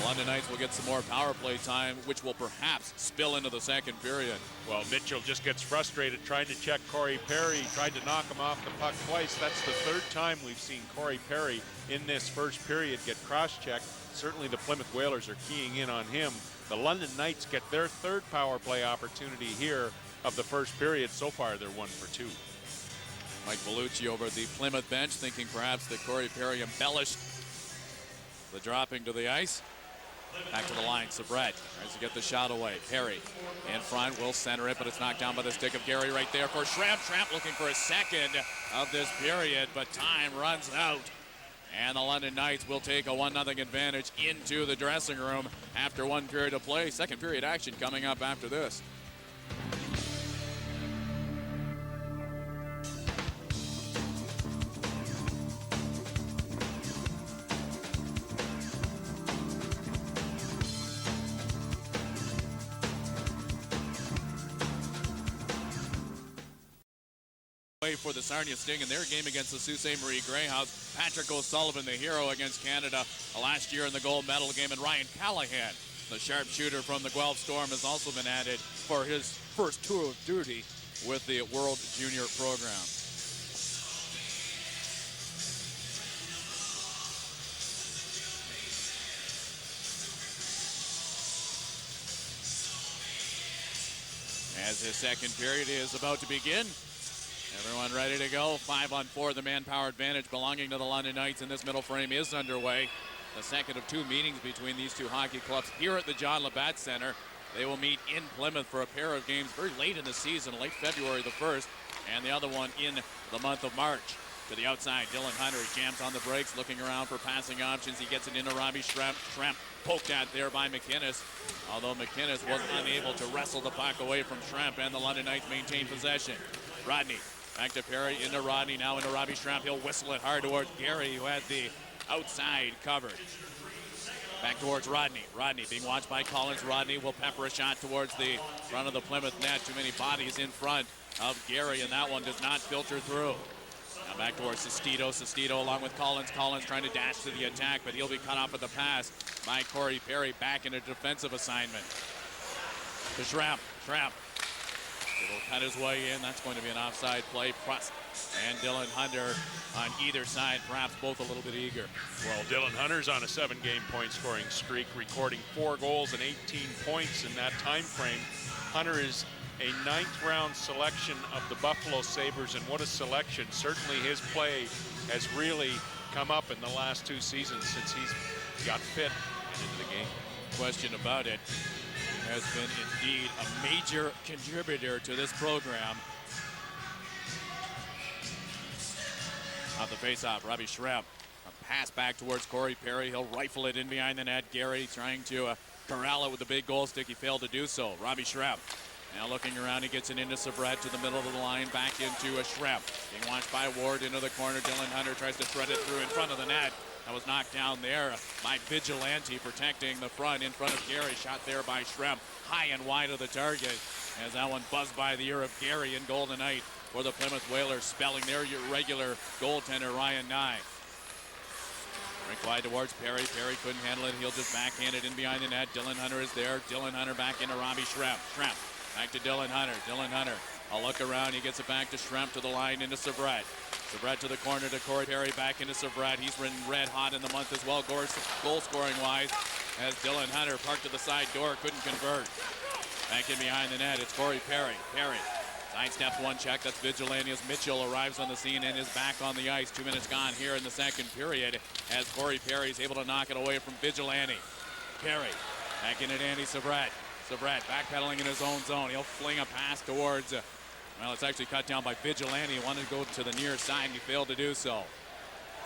London Knights will get some more power play time, which will perhaps spill into the second period. Well, Mitchell just gets frustrated trying to check Corey Perry. He tried to knock him off the puck twice. That's the third time we've seen Corey Perry in this first period get cross-checked. Certainly the Plymouth Whalers are keying in on him. The London Knights get their third power play opportunity here of the first period. So far, they're 1 for 2. Mike Bellucci over at the Plymouth bench, thinking perhaps that Corey Perry embellished the dropping to the ice. Back to the line, Sabret tries to get the shot away. Perry in front, will center it, but it's knocked down by the stick of Gary right there for Schramp. Schramp looking for a second of this period, but time runs out. And the London Knights will take a 1-0 advantage into the dressing room after 1 period of play. Second period action coming up after this. For the Sarnia Sting in their game against the Sault Ste. Marie Greyhounds. Patrick O'Sullivan, the hero against Canada last year in the gold medal game, and Ryan Callahan, the sharpshooter from the Guelph Storm, has also been added for his first tour of duty with the World Junior program. As the second period is about to begin, everyone ready to go. 5-on-4, the manpower advantage belonging to the London Knights in this middle frame is underway. The second of 2 meetings between these two hockey clubs here at the John Labbatt Centre. They will meet in Plymouth for a pair of games very late in the season, late February the 1st, and the other one in the month of March. To the outside, Dylan Hunter, he jams on the brakes, looking around for passing options. He gets it into Robbie Schramp. Schramp poked at there by McInnes, although McInnes was unable to wrestle the puck away from Schramp, and the London Knights maintain possession. Rodney back to Perry, into Rodney, now into Robbie Schramp. He'll whistle it hard towards Gary, who had the outside covered. Back towards Rodney. Rodney being watched by Collins. Rodney will pepper a shot towards the front of the Plymouth net. Too many bodies in front of Gary, and that one does not filter through. Now back towards Sestito. Sestito along with Collins. Collins trying to dash to the attack, but he'll be cut off at the pass by Corey Perry, back in a defensive assignment. To Schramp. Schramp. It'll cut his way in. That's going to be an offside play. Prost and Dylan Hunter on either side, perhaps both a little bit eager. Well, Dylan Hunter's on a 7-game point scoring streak, recording 4 goals and 18 points in that time frame. Hunter is a 9th round selection of the Buffalo Sabres, and what a selection. Certainly his play has really come up in the last 2 seasons since he's got fit and into the game. Question about it. Has been indeed a major contributor to this program. Off the faceoff, Robbie Schramp. A pass back towards Corey Perry. He'll rifle it in behind the net. Gary trying to corral it with the big goal stick. He failed to do so. Robbie Schramp now looking around. He gets it into Sabret to the middle of the line. Back into a Schramp. Being watched by Ward into the corner. Dylan Hunter tries to thread it through in front of the net. That was knocked down there by Vigilante, protecting the front in front of Gary. Shot there by Schramp, high and wide of the target, as that one buzzed by the ear of Gary and Golden Knight for the Plymouth Whalers, spelling their regular goaltender, Ryan Nye. Rick wide towards Perry. Perry couldn't handle it. He'll just backhand it in behind the net. Dylan Hunter is there. Dylan Hunter back into Robbie Schramp. Schramp back to Dylan Hunter. Dylan Hunter, a look around. He gets it back to Schramp to the line into Sabret. Severette to the corner to Corey Perry, back into Severette. He's been red hot in the month as well, goal scoring wise, as Dylan Hunter parked to the side door, couldn't convert. Back in behind the net, it's Corey Perry. Perry sidesteps one check, that's Vigilante as Mitchell arrives on the scene and is back on the ice. 2 minutes gone here in the second period as Corey Perry is able to knock it away from Vigilante. Perry back into Danny Severette. Severette backpedaling in his own zone. He'll fling a pass towards, well, it's actually cut down by Vigilante. He wanted to go to the near side and he failed to do so.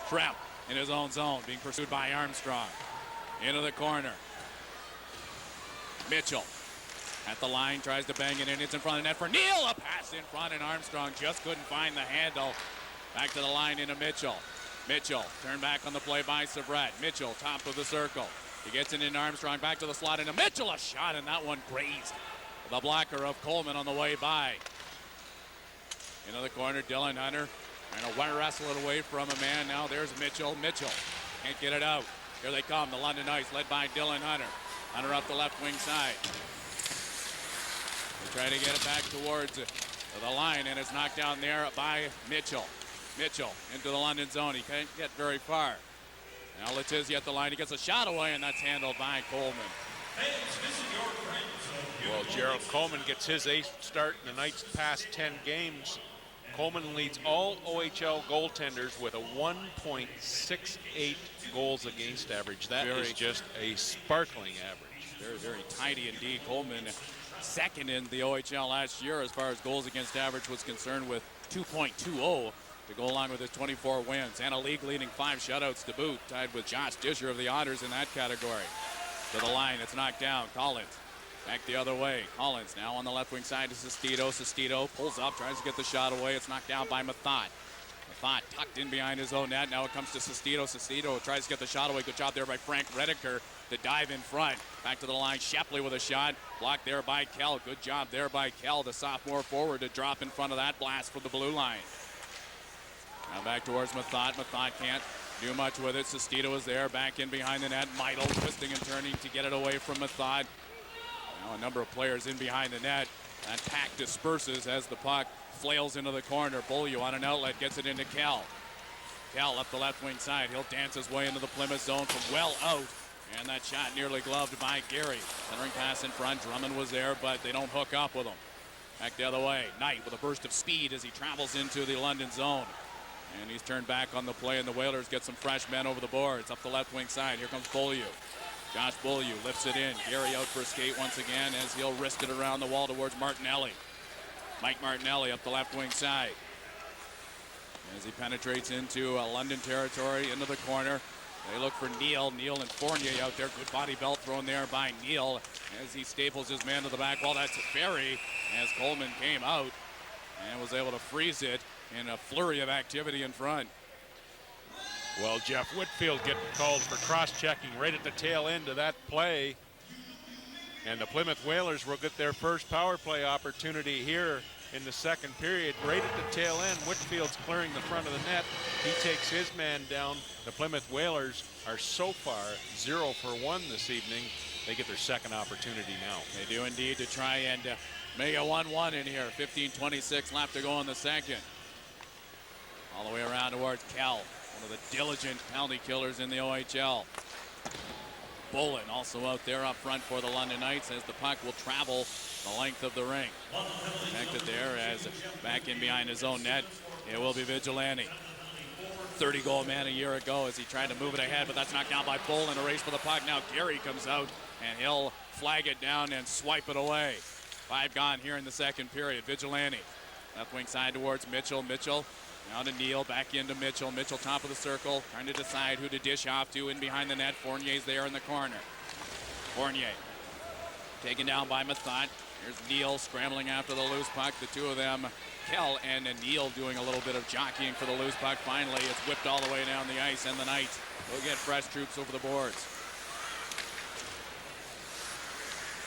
Trepp in his own zone, being pursued by Armstrong. Into the corner. Mitchell at the line, tries to bang it in. It's in front of the net for Neal. A pass in front, and Armstrong just couldn't find the handle. Back to the line into Mitchell. Mitchell turned back on the play by Severette. Mitchell, top of the circle. He gets it in Armstrong, back to the slot into Mitchell. A shot, and that one grazed the blocker of Coleman on the way by. Into the corner, Dylan Hunter trying to wrestle it away from a man. Now there's Mitchell. Mitchell can't get it out. Here they come, the London Knights, led by Dylan Hunter. Hunter up the left wing side. They try to get it back towards the line, and it's knocked down there by Mitchell. Mitchell into the London zone. He can't get very far. Now Letizia at the line. He gets a shot away, and that's handled by Coleman. Well, Gerald Coleman gets his 8th start in the Knights' past 10 games. Coleman leads all OHL goaltenders with a 1.68 goals against average. That is just a sparkling average. Very, very tidy indeed. Coleman second in the OHL last year as far as goals against average was concerned, with 2.20 to go along with his 24 wins and a league leading 5 shutouts to boot, tied with Josh Disher of the Otters in that category. To the line, it's knocked down. Collins back the other way. Collins now on the left wing side to Sestito. Sestito pulls up, tries to get the shot away. It's knocked down by Mathot. Mathot tucked in behind his own net. Now it comes to Sestito. Sestito tries to get the shot away. Good job there by Frank Rediker to dive in front. Back to the line, Shepley with a shot. Blocked there by Kell. Good job there by Kell, the sophomore forward, to drop in front of that blast from the blue line. Now back towards Mathot. Mathot can't do much with it. Sestito is there, back in behind the net. Meidel twisting and turning to get it away from Mathot. Now a number of players in behind the net. That pack disperses as the puck flails into the corner. Beaulieu on an outlet gets it into Kell. Kell up the left wing side. He'll dance his way into the Plymouth zone from well out. And that shot nearly gloved by Gary. Centering pass in front. Drummond was there, but they don't hook up with him. Back the other way. Knight with a burst of speed as he travels into the London zone. And he's turned back on the play, and the Whalers get some fresh men over the boards. Up the left wing side. Here comes Beaulieu. Josh Beaulieu lifts it in. Gary out for a skate once again as he'll wrist it around the wall towards Martinelli. Mike Martinelli up the left wing side. As he penetrates into London territory, into the corner. They look for Neal. Neal and Fournier out there. Good body belt thrown there by Neal as he staples his man to the back wall. That's Ferry as Coleman came out and was able to freeze it in a flurry of activity in front. Well, Jeff Whitfield getting called for cross-checking right at the tail end of that play. And the Plymouth Whalers will get their first power play opportunity here in the second period. Right at the tail end, Whitfield's clearing the front of the net. He takes his man down. The Plymouth Whalers are so far 0 for 1 this evening. They get their second opportunity now. They do indeed, to try and make a 1-1 in here. 15:26 left to go in the second. All the way around towards Kell, one of the diligent penalty killers in the OHL. Bullen also out there up front for the London Knights as the puck will travel the length of the ring. Connected there as back in behind his own net. It will be Vigilante. 30-goal man a year ago as he tried to move it ahead, but that's knocked down by Bullen. A race for the puck. Now Gary comes out and he'll flag it down and swipe it away. 5 gone here in the second period. Vigilante. Left wing side towards Mitchell. Mitchell now to Neal, back into Mitchell. Mitchell top of the circle, trying to decide who to dish off to in behind the net. Fournier's there in the corner. Fournier taken down by Mathot. Here's Neal scrambling after the loose puck. The two of them, Kell and Neal, doing a little bit of jockeying for the loose puck. Finally, it's whipped all the way down the ice, and the Knights will get fresh troops over the boards.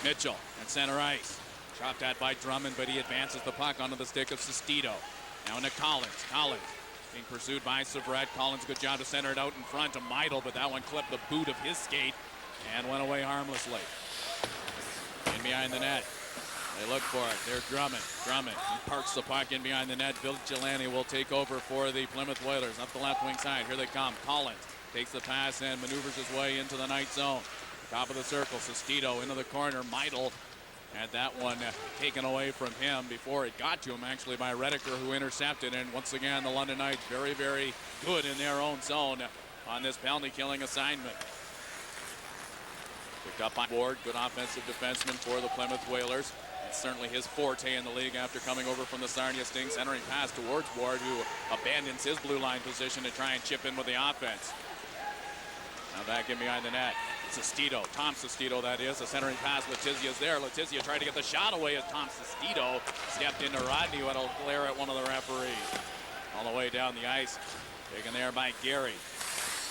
Mitchell at center ice. Chopped at by Drummond, but he advances the puck onto the stick of Sestito. Now into Collins. Collins being pursued by Severette. Collins, good job to center it out in front to Meidel, but that one clipped the boot of his skate and went away harmlessly. In behind the net. They look for it. There's Drummond. Drummond parks the puck in behind the net. Vigilante will take over for the Plymouth Whalers. Up the left wing side. Here they come. Collins takes the pass and maneuvers his way into the night zone. Top of the circle. Sestito into the corner. Meidel had that one taken away from him before it got to him, actually, by Rediker, who intercepted. And once again, the London Knights very, very good in their own zone on this penalty-killing assignment. Picked up on board. Good offensive defenseman for the Plymouth Whalers. It's certainly his forte in the league after coming over from the Sarnia Sting. Centering pass towards Ward, who abandons his blue line position to try and chip in with the offense. Now back in behind the net. Sestito, Tom Sestito that is. A centering pass, Letizia is there. Letizia tried to get the shot away as Tom Sestito stepped into Rodney, who had a glare at one of the referees. All the way down the ice, taken there by Gary.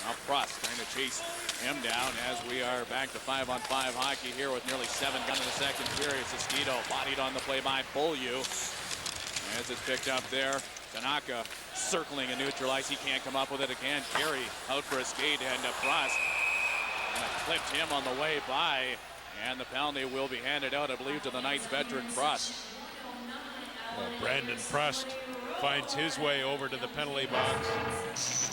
Now Prust trying to chase him down as we are back to 5-on-5 hockey here with nearly 7 done in the second period. Sestito bodied on the play by Beaulieu. As it's picked up there, Tanaka circling and neutralized. He can't come up with it again. Gary out for a skate and Prust clipped him on the way by, and the penalty will be handed out, I believe, to the Knights veteran Prust. Well, Brandon Prust finds his way over to the penalty box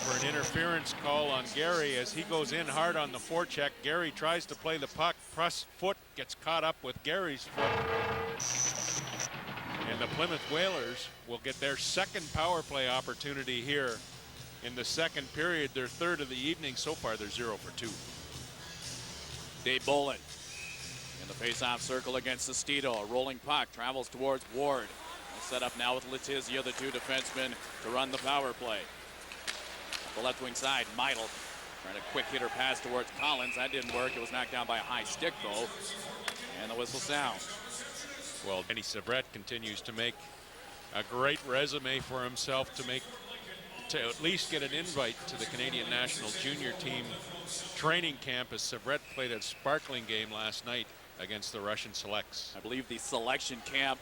for an interference call on Gary as he goes in hard on the forecheck. Gary tries to play the puck. Prust's foot gets caught up with Gary's foot. And the Plymouth Whalers will get their second power play opportunity here in the second period, their third of the evening. So far, they're 0 for 2. Dave Bolin in the face-off circle against Sestito. A rolling puck travels towards Ward. Set up now with Letizia, the two defensemen, to run the power play. Up the left wing side, Meidel trying a quick hitter pass towards Collins. That didn't work. It was knocked down by a high stick, though. And the whistle sounds. Well, Danny Savrett continues to make a great resume for himself to at least get an invite to the Canadian national junior team training camp, as Savrett played a sparkling game last night against the Russian selects. I believe the selection camp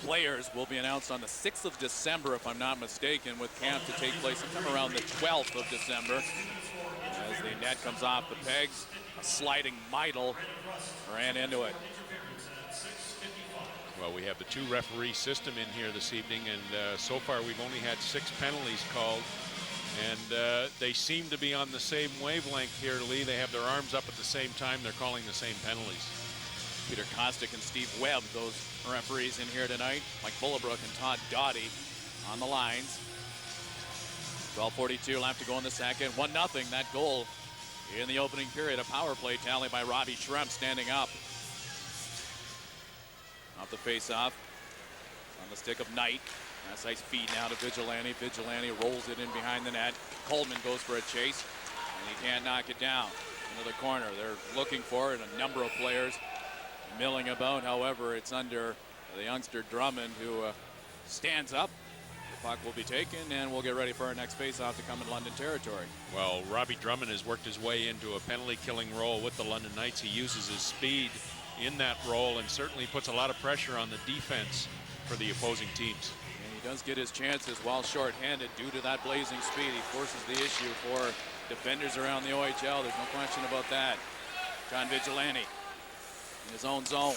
players will be announced on the 6th of December, if I'm not mistaken, with camp to take place sometime around the 12th of December. As the net comes off the pegs, a sliding Meidel ran into it. Well, we have the 2 referee system in here this evening, and so far we've only had 6 penalties called. And they seem to be on the same wavelength here, Lee. They have their arms up at the same time. They're calling the same penalties. Peter Kostick and Steve Webb, those referees in here tonight. Mike Bullabrook and Todd Doughty on the lines. 12:42 left to go in the second. 1-0, that goal in the opening period. A power play tally by Robbie Drummond standing up. Off the face-off on the stick of Knight. That's nice feed now to Vigilante. Vigilante rolls it in behind the net. Coleman goes for a chase, and he can't knock it down into the corner. They're looking for it. A number of players milling about. However, it's under the youngster Drummond, who stands up. The puck will be taken, and we'll get ready for our next face-off to come in London territory. Well, Robbie Drummond has worked his way into a penalty-killing role with the London Knights. He uses his speed in that role and certainly puts a lot of pressure on the defense for the opposing teams. He does get his chances while shorthanded due to that blazing speed. He forces the issue for defenders around the OHL. There's no question about that. John Vigilante in his own zone.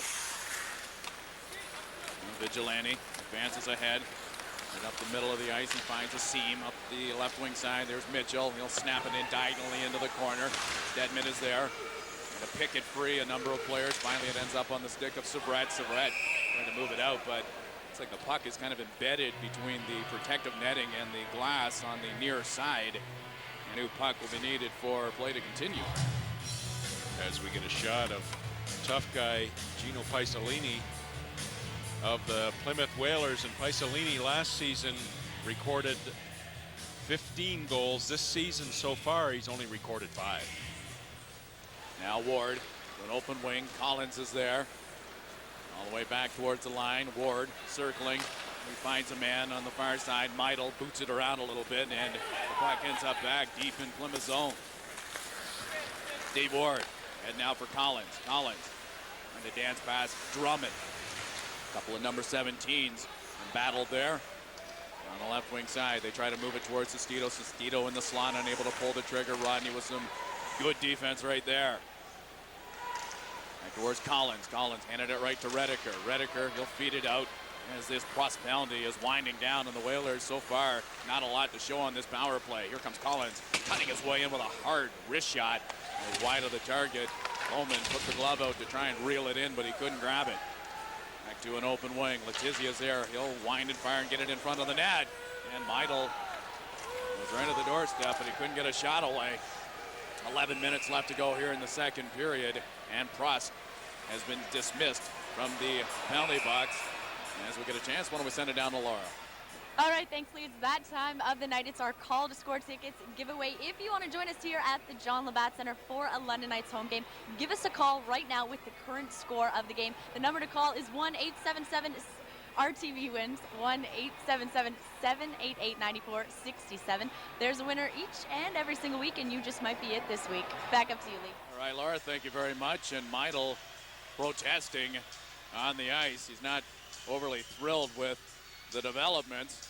And Vigilante advances ahead and up the middle of the ice. He finds a seam up the left wing side. There's Mitchell. He'll snap it in diagonally into the corner. Stedman is there. And a picket free, a number of players. Finally, it ends up on the stick of Savrett. Savrett trying to move it out, but it's like the puck is kind of embedded between the protective netting and the glass on the near side. A new puck will be needed for play to continue. As we get a shot of tough guy Gino Paisolini of the Plymouth Whalers. And Paisolini last season recorded 15 goals. This season so far, he's only recorded 5. Now Ward, an open wing. Collins is there. All the way back towards the line. Ward circling. He finds a man on the far side. Meidel boots it around a little bit, and the puck ends up back deep in Plymouth zone. Dave Ward heading out for Collins. Collins and the dance pass. Drummond. A couple of number 17s battled there. On the left wing side, they try to move it towards Sestito. Sestito in the slot, unable to pull the trigger. Rodney with some good defense right there. Back towards Collins. Collins handed it right to Rediker. Rediker, he'll feed it out as this plus penalty is winding down, and the Whalers so far not a lot to show on this power play. Here comes Collins, cutting his way in with a hard wrist shot. Wide of the target. Coleman put the glove out to try and reel it in, but he couldn't grab it. Back to an open wing. Letizia's there. He'll wind and fire and get it in front of the net. And Meidel was right at the doorstep, but he couldn't get a shot away. 11 minutes left to go here in the second period, and Prost has been dismissed from the penalty box. And as we get a chance, why don't we send it down to Laura? All right, thanks, Lee. It's that time of the night. It's our call to score tickets giveaway. If you want to join us here at the John Labbatt Centre for a London Knights home game, give us a call right now with the current score of the game. The number to call is 1-877-RTV wins, 1-877-788-9467. There's a winner each and every single week, and you just might be it this week. Back up to you, Lee. All right, Laura, thank you very much. And Meidel protesting on the ice. He's not overly thrilled with the developments.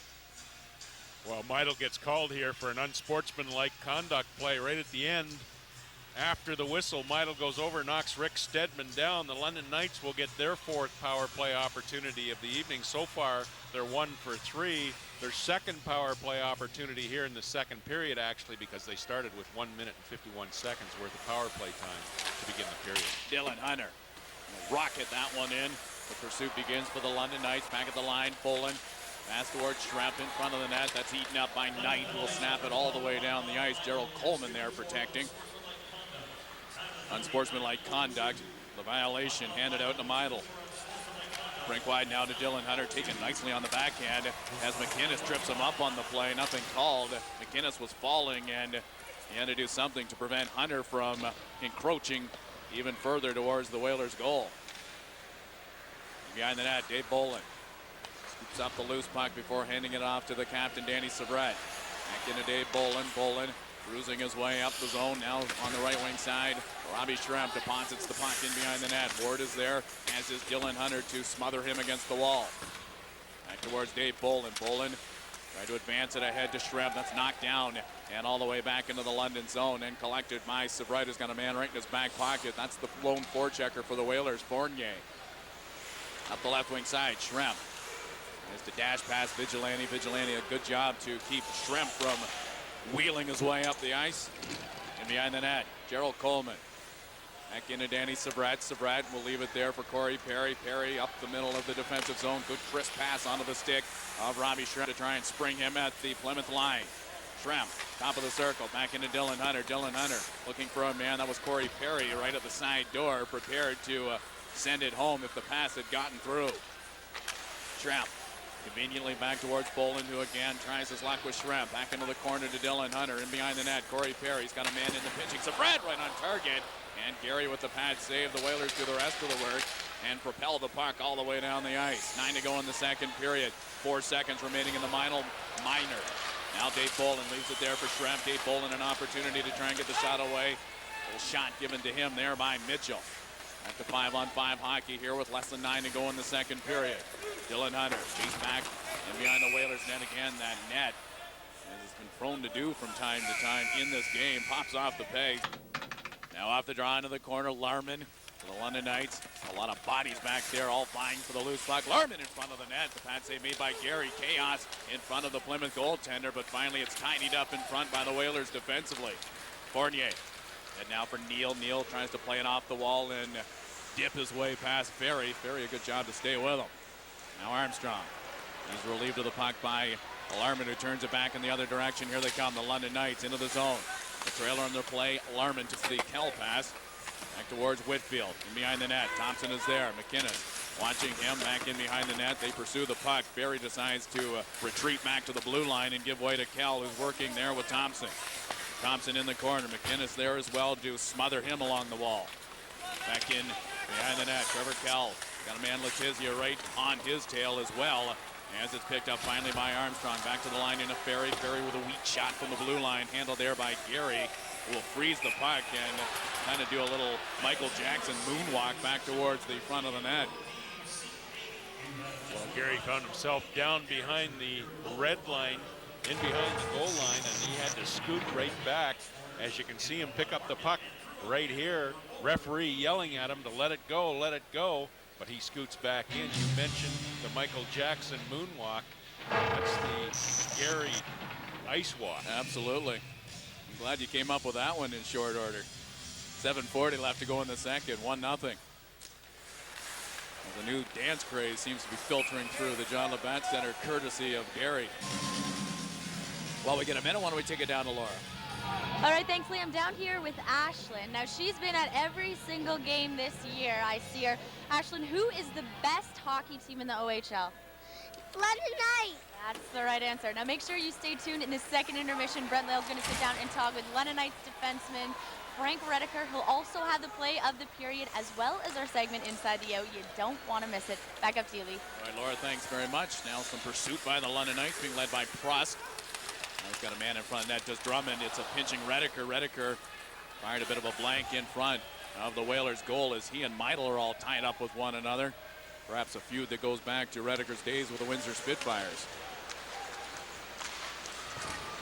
Well, Meidel gets called here for an unsportsmanlike conduct play right at the end. After the whistle, Meidel goes over, knocks Rick Stedman down. The London Knights will get their fourth power play opportunity of the evening. So far, they're 1 for 3. Their second power play opportunity here in the second period, actually, because they started with 1 minute and 51 seconds worth of power play time to begin the period. Dylan Hunter will rocket that one in. The pursuit begins for the London Knights. Back at the line, Poland. Pass towards Schrapp in front of the net. That's eaten up by Knight, who will snap it all the way down the ice. Gerald Coleman there protecting. Unsportsmanlike conduct. The violation handed out to Meidel. Brink wide now to Dylan Hunter, taken nicely on the backhand as McInnes trips him up on the play. Nothing called. McInnes was falling, and he had to do something to prevent Hunter from encroaching even further towards the Whalers' goal. Behind the net, Dave Bolin scoops up the loose puck before handing it off to the captain, Danny Savret. Back into Dave Bolin. Bolin cruising his way up the zone, now on the right wing side. Robbie Drummond deposits the puck in behind the net. Ward is there, as is Dylan Hunter, to smother him against the wall. Back towards Dave Bolin. Bolin tried to advance it ahead to Schrepp. That's knocked down and all the way back into the London zone and collected by Savret, who's got a man right in his back pocket. That's the lone forechecker for the Whalers, Fournier. Up the left wing side, Schremp. There's the dash pass, Vigilante. Vigilante, a good job to keep Schremp from wheeling his way up the ice. And behind the net, Gerald Coleman. Back into Danny Savret. Savret will leave it there for Corey Perry. Perry up the middle of the defensive zone. Good crisp pass onto the stick of Robbie Schremp to try and spring him at the Plymouth line. Schremp, top of the circle, back into Dylan Hunter. Dylan Hunter looking for a man. That was Corey Perry right at the side door, prepared to send it home if the pass had gotten through. Schremp conveniently back towards Bolin, who again tries his luck with Schremp. Back into the corner to Dylan Hunter. In behind the net, Corey Perry's got a man in the pitching. Savret right on target. And Gary with the pad save. The Whalers do the rest of the work and propel the puck all the way down the ice. 9 to go in the second period. 4 seconds remaining in the minor. Now Dave Bolin leaves it there for Schremp. Dave Bolin an opportunity to try and get the shot away. Little shot given to him there by Mitchell. Back to 5-on-5 hockey here with less than 9 to go in the second period. Dylan Hunter chased back and behind the Whalers net again. That net, as it's been prone to do from time to time in this game, pops off the peg. Now off the draw into the corner, Larman for the London Knights. A lot of bodies back there, all vying for the loose puck. Larman in front of the net. The pad save made by Gary. Chaos in front of the Plymouth goaltender, but finally it's tidied up in front by the Whalers defensively. Fournier. And now for Neal. Neal tries to play it off the wall and dip his way past Ferry. Ferry, a good job to stay with him. Now Armstrong. He's relieved of the puck by Larman, who turns it back in the other direction. Here they come, the London Knights into the zone. The trailer on their play. Larman to the Kell pass. Back towards Whitfield. In behind the net. Thompson is there. McInnes watching him back in behind the net. They pursue the puck. Ferry decides to retreat back to the blue line and give way to Kell, who's working there with Thompson. Thompson in the corner. McInnes there as well to smother him along the wall. Back in behind the net. Trevor Kell got a man Letizia right on his tail as well. As it's picked up finally by Armstrong. Back to the line into Ferry. Ferry with a weak shot from the blue line. Handled there by Gary. Will freeze the puck and kind of do a little Michael Jackson moonwalk back towards the front of the net. Well, Gary found himself down behind the red line, in behind the goal line, and he had to scoot right back. As you can see him pick up the puck right here, referee yelling at him to let it go, but he scoots back in. You mentioned the Michael Jackson moonwalk. That's the Gary ice walk. Absolutely. I'm glad you came up with that one in short order. 7:40 left to go in the second, 1-0. The new dance craze seems to be filtering through the John Labbatt Centre, courtesy of Gary. Well, we get a minute. Why don't we take it down to Laura? All right, thanks, Lee. I'm down here with Ashlyn. Now, she's been at every single game this year. I see her. Ashlyn, who is the best hockey team in the OHL? London Knights. That's the right answer. Now, make sure you stay tuned in the second intermission. Brent Lale's going to sit down and talk with London Knights defenseman Frank Redeker. He'll also have the play of the period as well as our segment Inside the O. You don't want to miss it. Back up to you, Lee. All right, Laura, thanks very much. Now some pursuit by the London Knights being led by Prost. Now he's got a man in front of net, does Drummond. It's a pinching Redeker. Redeker fired a bit of a blank in front of the Whalers' goal as he and Meidel are all tied up with one another. Perhaps a feud that goes back to Redeker's days with the Windsor Spitfires.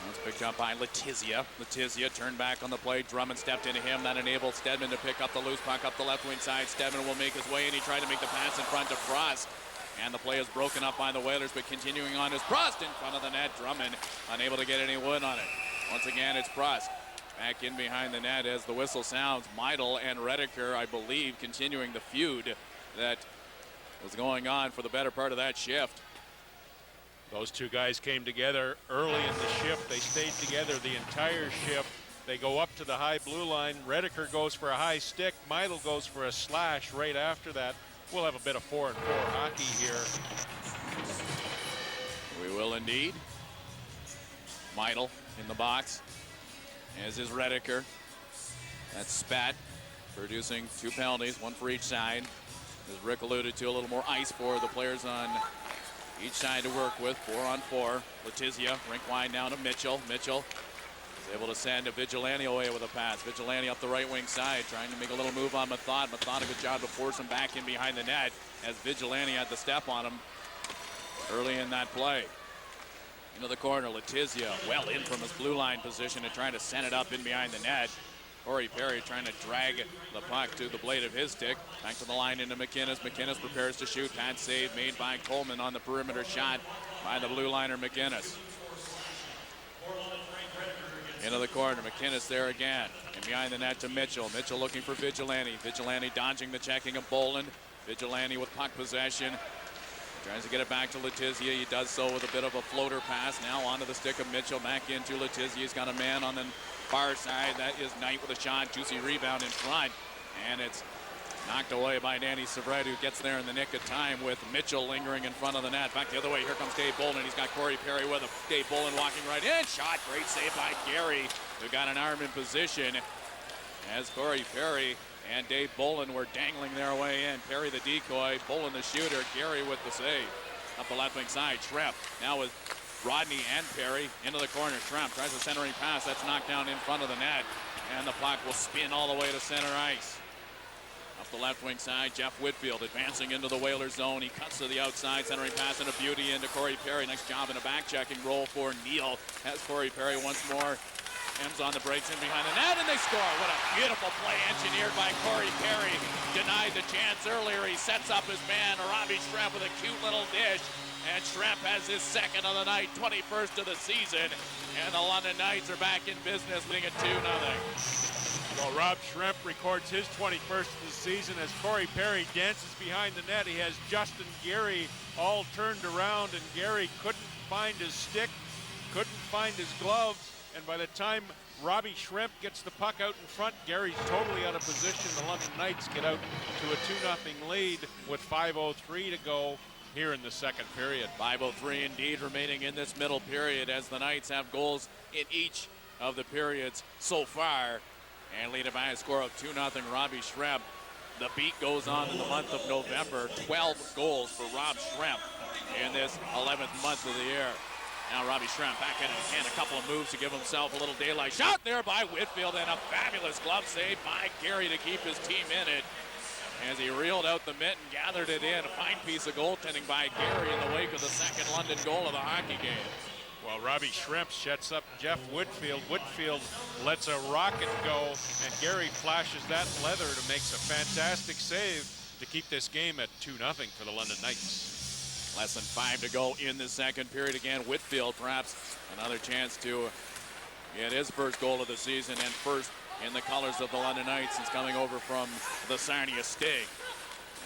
That's picked up by Letizia. Letizia turned back on the play. Drummond stepped into him. That enabled Stedman to pick up the loose puck up the left wing side. Stedman will make his way, and he tried to make the pass in front of Frost. And the play is broken up by the Whalers, but continuing on is Frost in front of the net. Drummond unable to get any wood on it. Once again, it's Frost back in behind the net as the whistle sounds. Meidel and Redeker, I believe, continuing the feud that was going on for the better part of that shift. Those two guys came together early in the shift. They stayed together the entire shift. They go up to the high blue line. Redeker goes for a high stick. Meidel goes for a slash right after that. We'll have a bit of 4-on-4 hockey here. We will indeed. Meidel in the box, as is Redeker. That's Spat producing 2 penalties, 1 for each side. As Rick alluded to, a little more ice for the players on each side to work with. 4-on-4. Letizia, rink wide now to Mitchell. Mitchell is able to send a Vigilante away with a pass. Vigilante up the right wing side, trying to make a little move on Mathod. Mathod a good job to force him back in behind the net as Vigilante had the step on him early in that play. Into the corner, Letizia well in from his blue line position and trying to send it up in behind the net. Corey Perry trying to drag the puck to the blade of his stick. Back to the line into McInnes. McInnes prepares to shoot. Bad save made by Coleman on the perimeter shot by the blue liner McInnes. Into the corner, McInnes there again. And behind the net to Mitchell. Mitchell looking for Vigilante. Vigilante dodging the checking of Boland. Vigilante with puck possession. Tries to get it back to Letizia. He does so with a bit of a floater pass. Now onto the stick of Mitchell. Back into Letizia. He's got a man on the far side. That is Knight with a shot. Juicy rebound in front. And it's knocked away by Danny Savret, who gets there in the nick of time with Mitchell lingering in front of the net. Back the other way. Here comes Dave Boland. He's got Corey Perry with him. Dave Boland walking right in. Shot. Great save by Gary, who got an arm in position as Corey Perry and Dave Boland were dangling their way in. Perry the decoy, Boland the shooter, Gary with the save. Up the left wing side, Schrepp now with Rodney and Perry into the corner. Schrepp tries a centering pass. That's knocked down in front of the net. And the puck will spin all the way to center ice. Up the left wing side, Jeff Whitfield advancing into the Whalers zone. He cuts to the outside, centering pass and a beauty into Corey Perry. Nice job in a back-checking roll for Neal. Has Corey Perry once more. M's on the breaks in behind the net, and they score. What a beautiful play engineered by Corey Perry. Denied the chance earlier. He sets up his man, Robbie Schrepp, with a cute little dish. And Schrepp has his second of the night, 21st of the season. And the London Knights are back in business, leading at 2-0. Well, Rob Schrepp records his 21st of the season as Corey Perry dances behind the net. He has Justin Gary all turned around, and Gary couldn't find his stick, couldn't find his gloves. And by the time Robbie Schrepp gets the puck out in front, Gary's totally out of position. The London Knights get out to a 2-0 lead with 5:03 to go here in the second period. 5:03 indeed remaining in this middle period as the Knights have goals in each of the periods so far and lead it by a score of 2-0. Robbie Schrepp. The beat goes on in the month of November. 12 goals for Rob Schrepp in this 11th month of the year. Now Robbie Schrepp back in his hand, a couple of moves to give himself a little daylight. Shot there by Whitfield, and a fabulous glove save by Gary to keep his team in it. As he reeled out the mitt and gathered it in. A fine piece of goaltending by Gary in the wake of the second London goal of the hockey game. Well, Robbie Shrimp sets up Jeff Whitfield. Whitfield lets a rocket go, and Gary flashes that leather to makes a fantastic save to keep this game at 2-0 for the London Knights. Less than 5 to go in the second period. Again, Whitfield perhaps another chance to get his first goal of the season and first in the colors of the London Knights since coming over from the Sarnia Stig.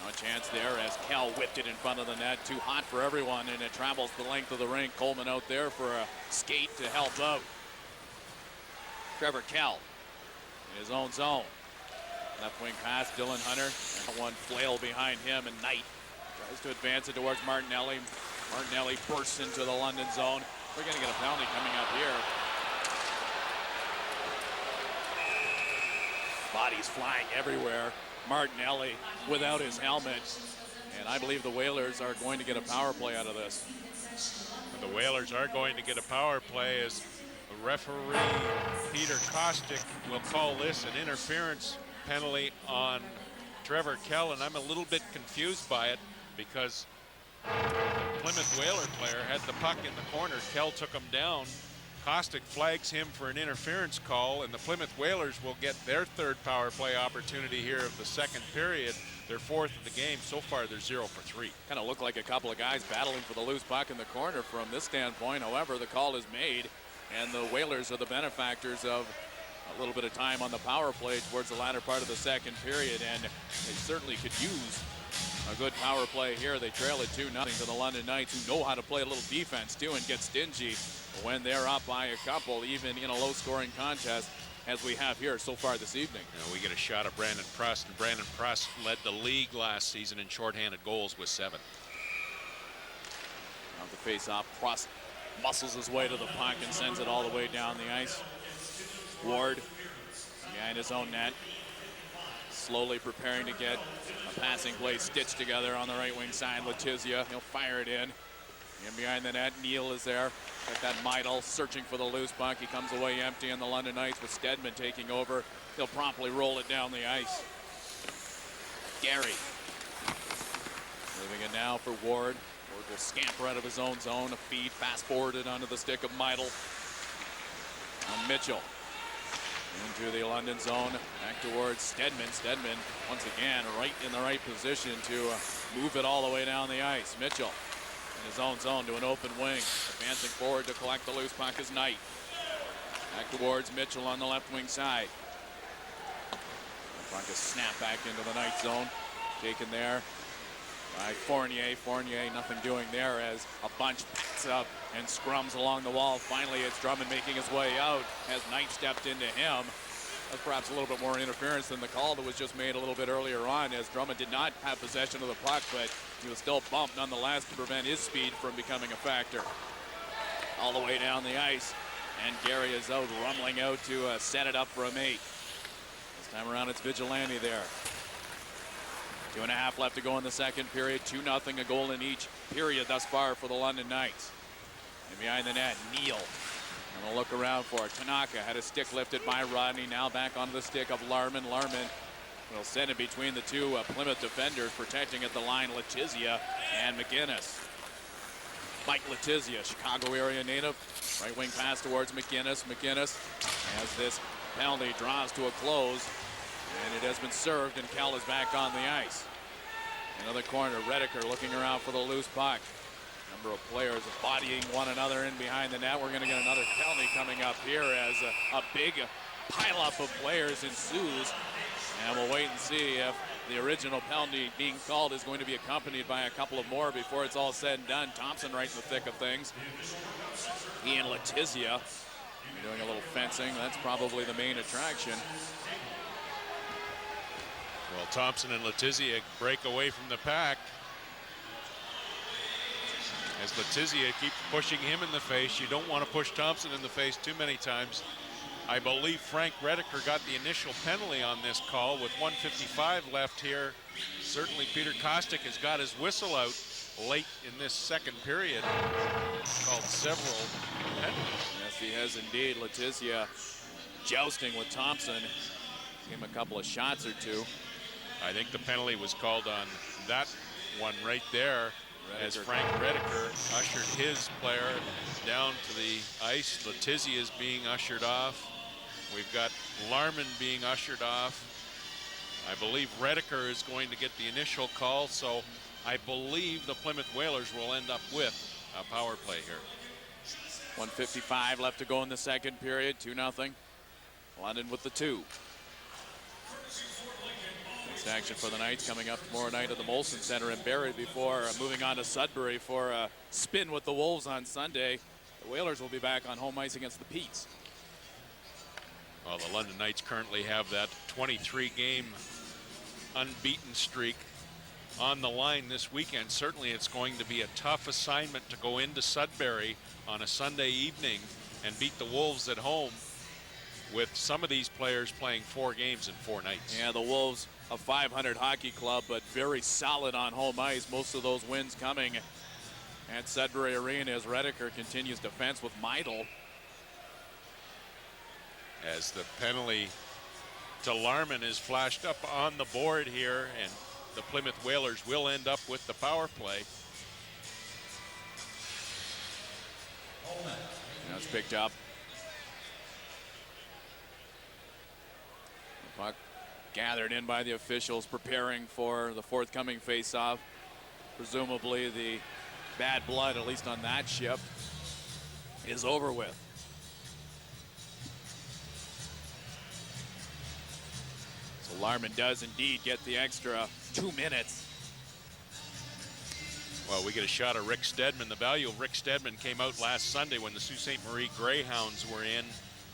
Now a chance there as Kell whipped it in front of the net. Too hot for everyone, and it travels the length of the rink. Coleman out there for a skate to help out. Trevor Kell in his own zone. Left wing pass, Dylan Hunter. And one flail behind him, and Knight tries to advance it towards Martinelli. Martinelli bursts into the London zone. We're going to get a penalty coming up here. Bodies flying everywhere. Martinelli without his helmet. And I believe the Whalers are going to get a power play out of this. And the Whalers are going to get a power play as the referee, Peter Kostick, will call this an interference penalty on Trevor Kell. And I'm a little bit confused by it because the Plymouth Whaler player had the puck in the corner. Kell took him down. Kostick flags him for an interference call, and the Plymouth Whalers will get their third power play opportunity here of the second period. Their fourth of the game. So far, they're 0 for 3. Kind of look like a couple of guys battling for the loose puck in the corner from this standpoint. However, the call is made, and the Whalers are the benefactors of a little bit of time on the power play towards the latter part of the second period, and they certainly could use a good power play here. They trail it 2-0 to the London Knights, who know how to play a little defense too and get stingy when they're up by a couple, even in a low-scoring contest as we have here so far this evening. We get a shot of Brandon Prust, and Brandon Prust led the league last season in shorthanded goals with 7. Now the face-off, Prust muscles his way to the puck and sends it all the way down the ice. Ward behind his own net, slowly preparing to get a passing play stitched together on the right wing side. Letizia, he'll fire it in. In behind the net, Neal is there. Got that Meidel searching for the loose puck. He comes away empty, and the London Knights with Stedman taking over. He'll promptly roll it down the ice. Gary moving it now for Ward. Ward will scamper out of his own zone. A feed fast-forwarded onto the stick of Meidel. On Mitchell. Into the London zone, back towards Stedman. Stedman, once again, right in the right position to move it all the way down the ice. Mitchell in his own zone to an open wing. Advancing forward to collect the loose puck is Knight. Back towards Mitchell on the left wing side. The puck is snapped back into the Knight zone. Taken there by Fournier. Fournier, nothing doing there as a bunch backs up and scrums along the wall. Finally, it's Drummond making his way out as Knight stepped into him. That's perhaps a little bit more interference than the call that was just made a little bit earlier on, as Drummond did not have possession of the puck, but he was still bumped nonetheless to prevent his speed from becoming a factor. All the way down the ice, and Gary is out, rumbling out to set it up for a mate. This time around, it's Vigilante there. 2.5 left to go in the second period. 2-0, a goal in each period thus far for the London Knights. And behind the net, Neal. And we'll look around for it. Tanaka had a stick lifted by Rodney. Now back onto the stick of Larman. Larman will send it between the two Plymouth defenders, protecting at the line Letizia and McGinnis. Mike Letizia, Chicago area native. Right wing pass towards McGinnis. McGinnis, as this penalty draws to a close, and it has been served, and Kell is back on the ice. Another corner, Rediker looking around for the loose puck. Number of players bodying one another in behind the net. We're going to get another penalty coming up here as a big pileup of players ensues. And we'll wait and see if the original penalty being called is going to be accompanied by a couple of more before it's all said and done. Thompson right in the thick of things. He and Letizia doing a little fencing. That's probably the main attraction. Well, Thompson and Letizia break away from the pack. As Letizia keeps pushing him in the face. You don't want to push Thompson in the face too many times. I believe Frank Rediker got the initial penalty on this call with 1:55 left here. Certainly Peter Kostick has got his whistle out late in this second period. Called several penalties. Yes, he has indeed. Letizia jousting with Thompson. Gave him a couple of shots or two. I think the penalty was called on that one right there. as Frank Redeker ushered his player down to the ice. Letizia is being ushered off. We've got Larman being ushered off. I believe Redeker is going to get the initial call, so I believe the Plymouth Whalers will end up with a power play here. 1:55 left to go in the second period, 2-0. London with the 2. Next action for the Knights coming up tomorrow night at the Molson Center in Barrie before moving on to Sudbury for a spin with the Wolves on Sunday. The Whalers will be back on home ice against the Petes. Well, the London Knights currently have that 23-game unbeaten streak on the line this weekend. Certainly it's going to be a tough assignment to go into Sudbury on a Sunday evening and beat the Wolves at home, with some of these players playing 4 games in 4 nights. Yeah, the Wolves, a 500 hockey club, but very solid on home ice. Most of those wins coming at Sudbury Arena as Redeker continues defense with Meidel. As the penalty to Larman is flashed up on the board here, and the Plymouth Whalers will end up with the power play. Now it's picked up. The puck gathered in by the officials preparing for the forthcoming face-off. Presumably the bad blood, at least on that ship, is over with. So Larman does indeed get the extra 2 minutes. Well, we get a shot of Rick Stedman. The value of Rick Stedman came out last Sunday when the Sault Ste. Marie Greyhounds were in,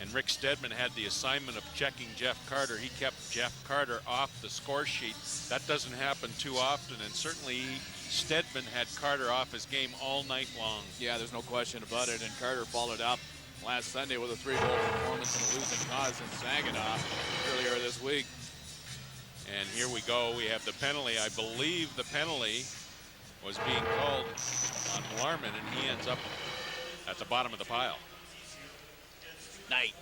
and Rick Stedman had the assignment of checking Jeff Carter. He kept Jeff Carter off the score sheet. That doesn't happen too often, and certainly Stedman had Carter off his game all night long. Yeah, there's no question about it, and Carter followed up last Sunday with a 3-goal performance in a losing cause in Saginaw earlier this week. And here we go. We have the penalty. I believe the penalty was being called on Larman, and he ends up at the bottom of the pile. Knight.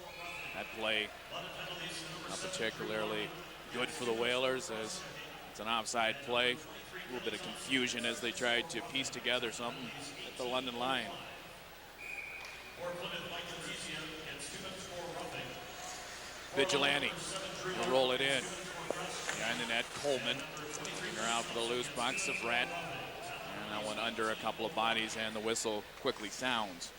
That play not particularly good for the Whalers, as it's an offside play. A little bit of confusion as they tried to piece together something at the London line. Vigilante will roll it in. Behind the net, Coleman. Bring her out for the loose puck, Savret. And that one under a couple of bodies, and the whistle quickly sounds.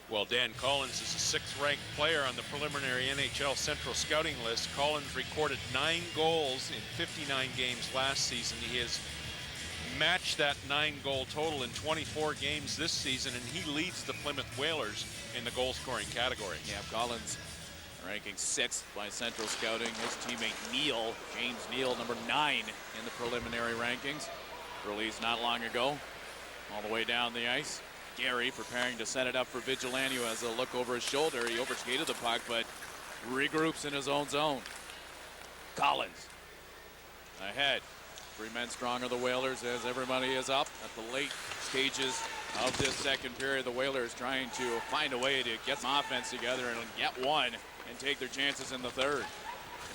Well, Dan Collins is a 6th-ranked player on the preliminary NHL Central Scouting list. Collins recorded 9 goals in 59 games last season. He has matched that 9-goal total in 24 games this season, and he leads the Plymouth Whalers in the goal-scoring category. Yeah, Collins ranking 6th by Central Scouting. His teammate Neal, James Neal, number 9 in the preliminary rankings. Released not long ago, all the way down the ice. Gary preparing to set it up for Vigilante, who has a look over his shoulder. He overskated the puck, but regroups in his own zone. Collins ahead. 3 men strong are the Whalers as everybody is up at the late stages of this second period. The Whalers trying to find a way to get some offense together and get one and take their chances in the third.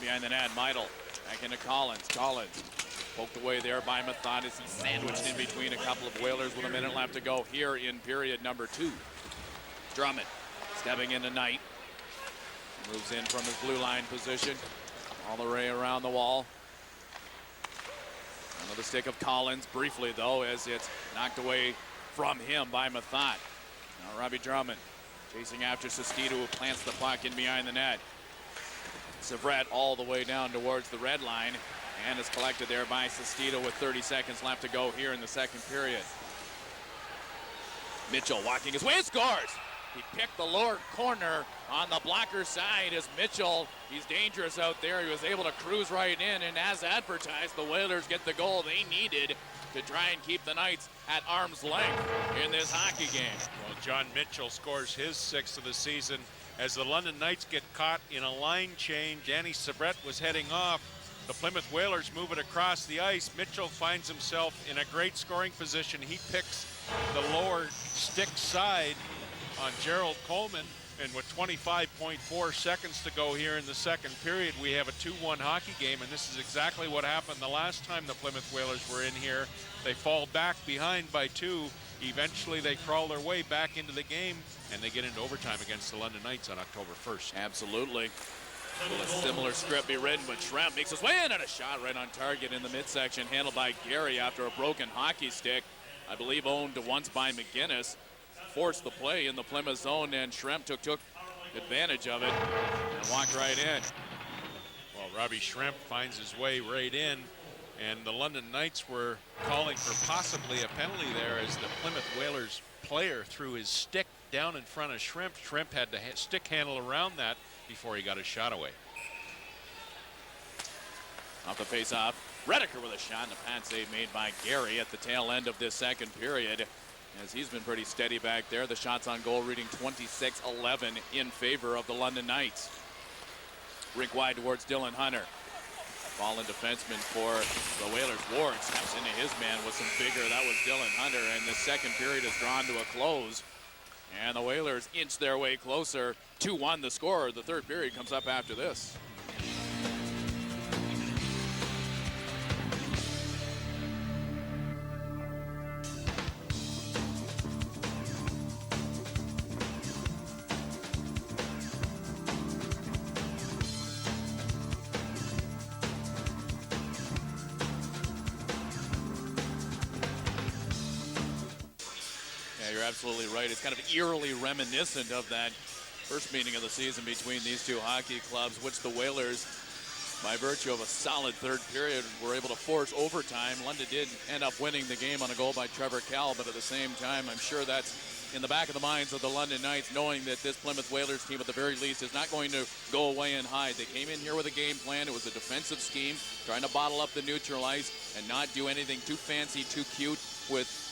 Behind the net, Meidel back into Collins. Collins poked away there by Mathot as he's sandwiched in between a couple of Whalers with a minute left to go here in period number 2. Drummond stepping into Knight. Moves in from his blue line position all the way around the wall. Another stick of Collins briefly, though, as it's knocked away from him by Mathot. Now Robbie Drummond chasing after Sestito, who plants the puck in behind the net. Savret all the way down towards the red line, and is collected there by Sestito with 30 seconds left to go here in the second period. Mitchell walking his way and scores! He picked the lower corner on the blocker side as Mitchell, he's dangerous out there. He was able to cruise right in, and as advertised, the Whalers get the goal they needed to try and keep the Knights at arm's length in this hockey game. Well, John Mitchell scores his 6th of the season as the London Knights get caught in a line change. Danny Savret was heading off. The Plymouth Whalers move it across the ice. Mitchell finds himself in a great scoring position. He picks the lower stick side on Gerald Coleman, And with 25.4 seconds to go here in the second period, we have a 2-1 hockey game, and this is exactly what happened the last time the Plymouth Whalers were in here. They fall back behind by 2. Eventually, they crawl their way back into the game, and they get into overtime against the London Knights on October 1st. Absolutely. Will a similar script be written, but Schremp makes his way in and a shot right on target in the midsection, handled by Gary after a broken hockey stick, I believe owned once by McGinnis. Forced the play in the Plymouth zone, and Schremp took advantage of it and walked right in. Well, Robbie Schremp finds his way right in, and the London Knights were calling for possibly a penalty there as the Plymouth Whalers player threw his stick down in front of Schremp. Schremp had to stick handle around that before he got his shot away. Off the face-off, Rediker with a shot, and a pad save made by Gary at the tail end of this second period, as he's been pretty steady back there. The shots on goal reading 26-11 in favor of the London Knights. Rink wide towards Dylan Hunter. Fallen defenseman for the Whalers. Ward steps into his man with some vigor. That was Dylan Hunter, and the second period is drawn to a close. And the Whalers inch their way closer. 2-1 the score. The third period comes up after this. Absolutely right. It's kind of eerily reminiscent of that first meeting of the season between these two hockey clubs, which the Whalers, by virtue of a solid third period, were able to force overtime. London did end up winning the game on a goal by Trevor Kell, but at the same time, I'm sure that's in the back of the minds of the London Knights, knowing that this Plymouth Whalers team, at the very least, is not going to go away and hide. They came in here with a game plan. It was a defensive scheme, trying to bottle up the neutral ice and not do anything too fancy, too cute with,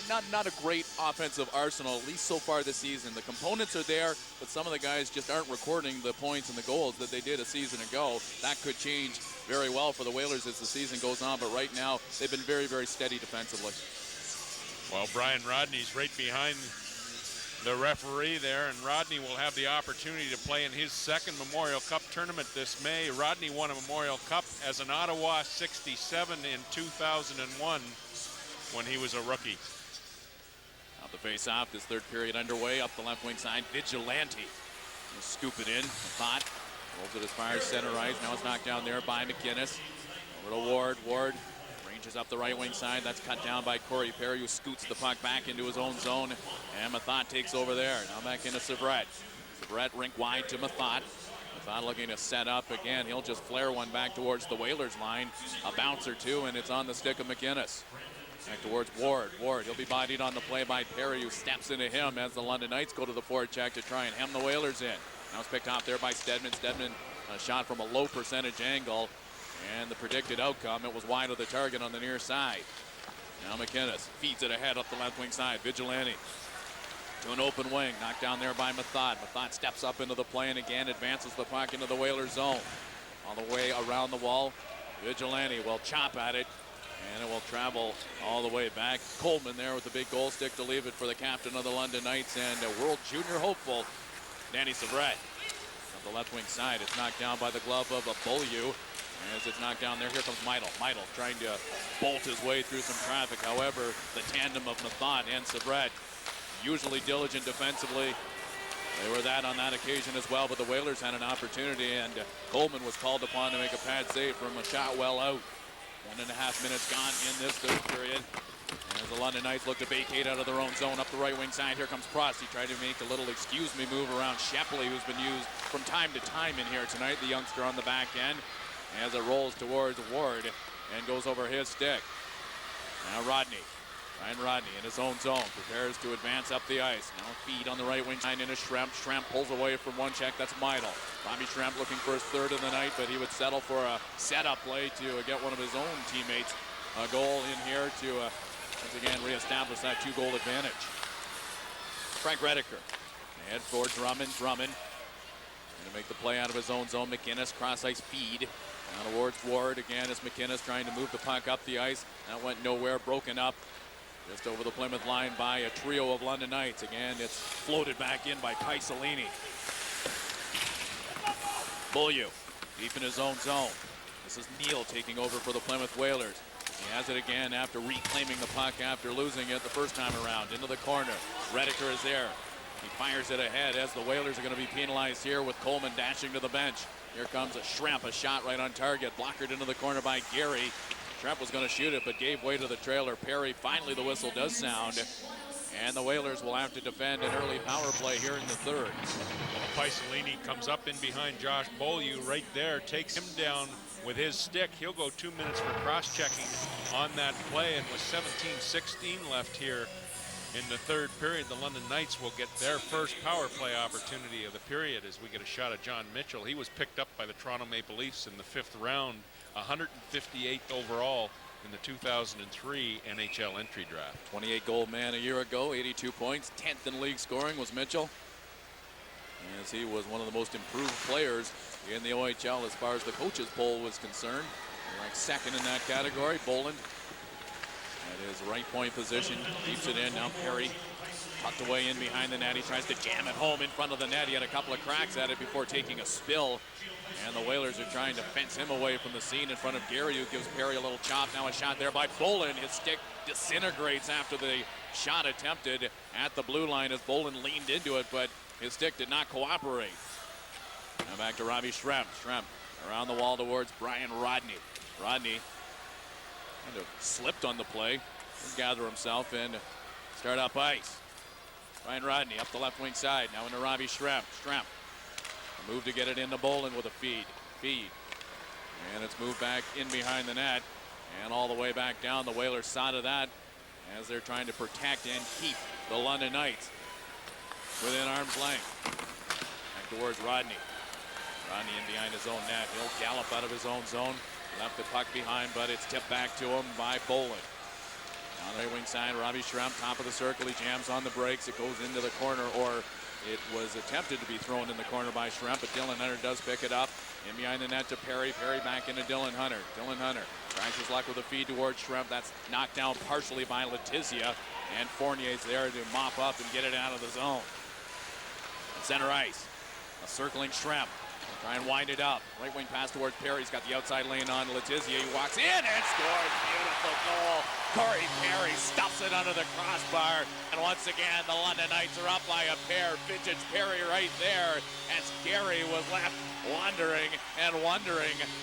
not a great offensive arsenal, at least so far this season. The components are there, but some of the guys just aren't recording the points and the goals that they did a season ago. That could change very well for the Whalers as the season goes on, but right now they've been very, very steady defensively. Well, Brian Rodney's right behind the referee there, and Rodney will have the opportunity to play in his second Memorial Cup tournament this May. Rodney won a Memorial Cup as an Ottawa 67 in 2001. when he was a rookie. Out the face-off, this third period underway. Up the left wing side, Vigilante. He'll scoop it in. Thought rolls it as far as center ice. Now it's knocked down there by McGinnis. Over to Ward. Ward ranges up the right wing side. That's cut down by Corey Perry, who scoots the puck back into his own zone. And Mathot takes over there. Now back into Severette. Severette rink wide to Mathot. Mathot looking to set up again. He'll just flare one back towards the Whalers line. A bounce or two, and it's on the stick of McGinnis. Back towards Ward. Ward, he'll be bodied on the play by Perry, who steps into him as the London Knights go to the forecheck to try and hem the Whalers in. Now it's picked off there by Stedman. Stedman, a shot from a low percentage angle. And the predicted outcome, it was wide of the target on the near side. Now McGinnis feeds it ahead up the left wing side. Vigilante to an open wing. Knocked down there by Mathot. Mathot steps up into the play and again advances the puck into the Whalers zone. All the way around the wall. Vigilante will chop at it. And it will travel all the way back. Coleman there with the big goal stick to leave it for the captain of the London Knights and a world junior hopeful, Danny Severette. On the left wing side, it's knocked down by the glove of a Beaulieu. As it's knocked down there, here comes Meidel. Meidel trying to bolt his way through some traffic. However, the tandem of Mathot and Severette, usually diligent defensively, they were that on that occasion as well, but the Whalers had an opportunity, and Coleman was called upon to make a pad save from a shot well out. 1.5 minutes gone in this third period. And as the London Knights look to vacate out of their own zone up the right wing side, here comes Prost. He tried to make a little excuse me move around Shepley, who's been used from time to time in here tonight, the youngster on the back end, as it rolls towards Ward and goes over his stick. Now Rodney. Ryan Rodney in his own zone, prepares to advance up the ice. Now a feed on the right wing side into Schremp. Schremp pulls away from one check. That's Meidel. Robbie Schremp looking for his third of the night, but he would settle for a setup play to get one of his own teammates a goal in here to once again reestablish that 2-goal advantage. Frank Rediker ahead for Drummond. Drummond going to make the play out of his own zone. McGinnis cross ice feed. Now towards Ward again as McGinnis trying to move the puck up the ice. That went nowhere, broken up Just over the Plymouth line by a trio of London Knights. Again, it's floated back in by Paisalini. Beaulieu deep in his own zone. This is Neal taking over for the Plymouth Whalers. He has it again after reclaiming the puck after losing it the first time around. Into the corner. Rediker is there. He fires it ahead as the Whalers are going to be penalized here with Coleman dashing to the bench. Here comes a Schremp, a shot right on target. Blockered into the corner by Gary. Schremp was going to shoot it, but gave way to the trailer. Perry, finally the whistle does sound. And the Whalers will have to defend an early power play here in the third. Paisalini comes up in behind Josh Beaulieu right there, takes him down with his stick. He'll go 2 minutes for cross-checking on that play, and with 17-16 left here in the third period, the London Knights will get their first power play opportunity of the period as we get a shot at John Mitchell. He was picked up by the Toronto Maple Leafs in the 5th round, 158th overall in the 2003 NHL entry draft. 28-goal man a year ago, 82 points. 10th in league scoring was Mitchell, as he was one of the most improved players in the OHL as far as the coaches poll was concerned. Ranked second in that category. Boland at his right point position keeps it in. Now Perry tucked away in behind the net. He tries to jam it home in front of the net. He had a couple of cracks at it before taking a spill. And the Whalers are trying to fence him away from the scene in front of Gary, who gives Perry a little chop. Now a shot there by Boland. His stick disintegrates after the shot attempted at the blue line as Boland leaned into it, but his stick did not cooperate. Now back to Robbie Schremp. Schremp around the wall towards Brian Rodney. Rodney kind of slipped on the play. He'll gather himself and start up ice. Brian Rodney up the left wing side. Now into Robbie Schremp. Schremp. A move to get it into Boland with a feed. And it's moved back in behind the net. And all the way back down the Whalers' side of that as they're trying to protect and keep the London Knights within arm's length. Back towards Rodney. Rodney in behind his own net. He'll gallop out of his own zone. Left the puck behind, but it's tipped back to him by Boland. On the right wing side, Robbie Schremp, top of the circle. He jams on the brakes. It goes into the corner, or it was attempted to be thrown in the corner by Schremp, but Dylan Hunter does pick it up. In behind the net to Perry. Perry back into Dylan Hunter. Dylan Hunter tries his luck with a feed towards Schremp. That's knocked down partially by Letizia. And Fournier's there to mop up and get it out of the zone. Center ice. A circling Schremp. Try and wind it up. Right wing pass towards Perry. He's got the outside lane on Letizia. He walks in and scores. Beautiful goal. Corey Perry stuffs it under the crossbar. And once again, the London Knights are up by a pair. Vintage Perry right there as Gary was left wondering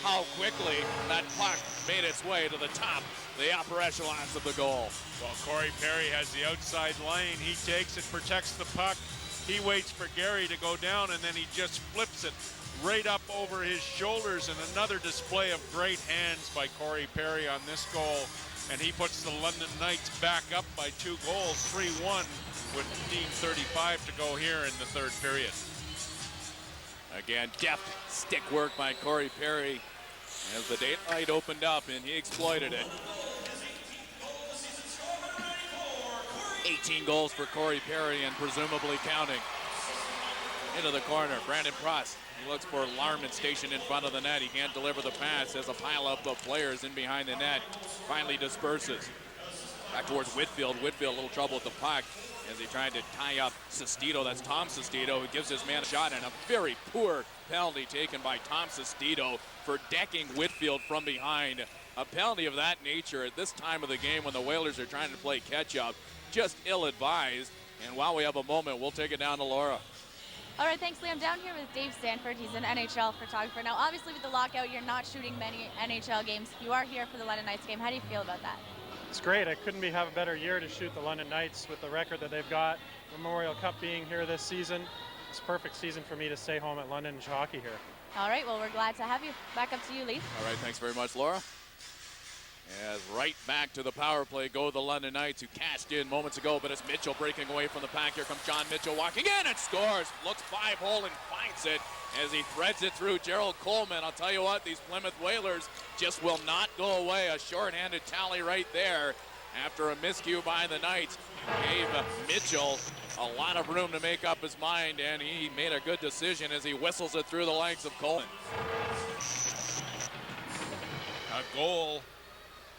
how quickly that puck made its way to the top, the upper echelons of the goal. Well, Corey Perry has the outside lane. He takes it, protects the puck. He waits for Gary to go down, and then he just flips it right up over his shoulders, and another display of great hands by Corey Perry on this goal. And he puts the London Knights back up by 2 goals, 3-1, with 15:35 to go here in the third period. Again, deft stick work by Corey Perry as the daylight opened up, and he exploited it. 18 goals for Corey Perry, and presumably counting. Into the corner, Brandon Prost. He looks for Larman stationed in front of the net. He can't deliver the pass as a pileup of players in behind the net finally disperses. Back towards Whitfield. Whitfield, a little trouble with the puck as he tried to tie up Sestito. That's Tom Sestito, who gives his man a shot, and a very poor penalty taken by Tom Sestito for decking Whitfield from behind. A penalty of that nature at this time of the game when the Whalers are trying to play catch-up, just ill-advised. And while we have a moment, we'll take it down to Laura. All right, thanks, Lee. I'm down here with Dave Stanford. He's an NHL photographer. Now, obviously, with the lockout, you're not shooting many NHL games. You are here for the London Knights game. How do you feel about that? It's great. I couldn't have a better year to shoot the London Knights with the record that they've got. Memorial Cup being here this season. It's a perfect season for me to stay home at London and hockey here. All right, well, we're glad to have you. Back up to you, Lee. All right, thanks very much, Laura. As right back to the power play go the London Knights, who cashed in moments ago, but it's Mitchell breaking away from the pack. Here comes John Mitchell walking in and scores. Looks 5-hole and finds it as he threads it through Gerald Coleman. I'll tell you what, these Plymouth Whalers just will not go away. A shorthanded tally right there after a miscue by the Knights gave Mitchell a lot of room to make up his mind, and he made a good decision as he whistles it through the legs of Coleman. A goal,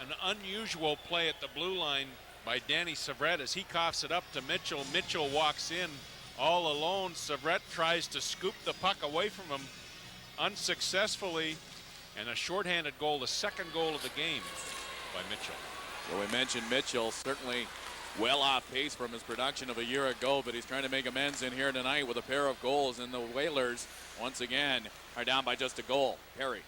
an unusual play at the blue line by Danny Savret as he coughs it up to Mitchell. Mitchell walks in all alone. Savret tries to scoop the puck away from him unsuccessfully, and a shorthanded goal, the second goal of the game by Mitchell. So we mentioned Mitchell, certainly well off pace from his production of a year ago, but he's trying to make amends in here tonight with a pair of goals, and the Whalers once again are down by just a goal. Perry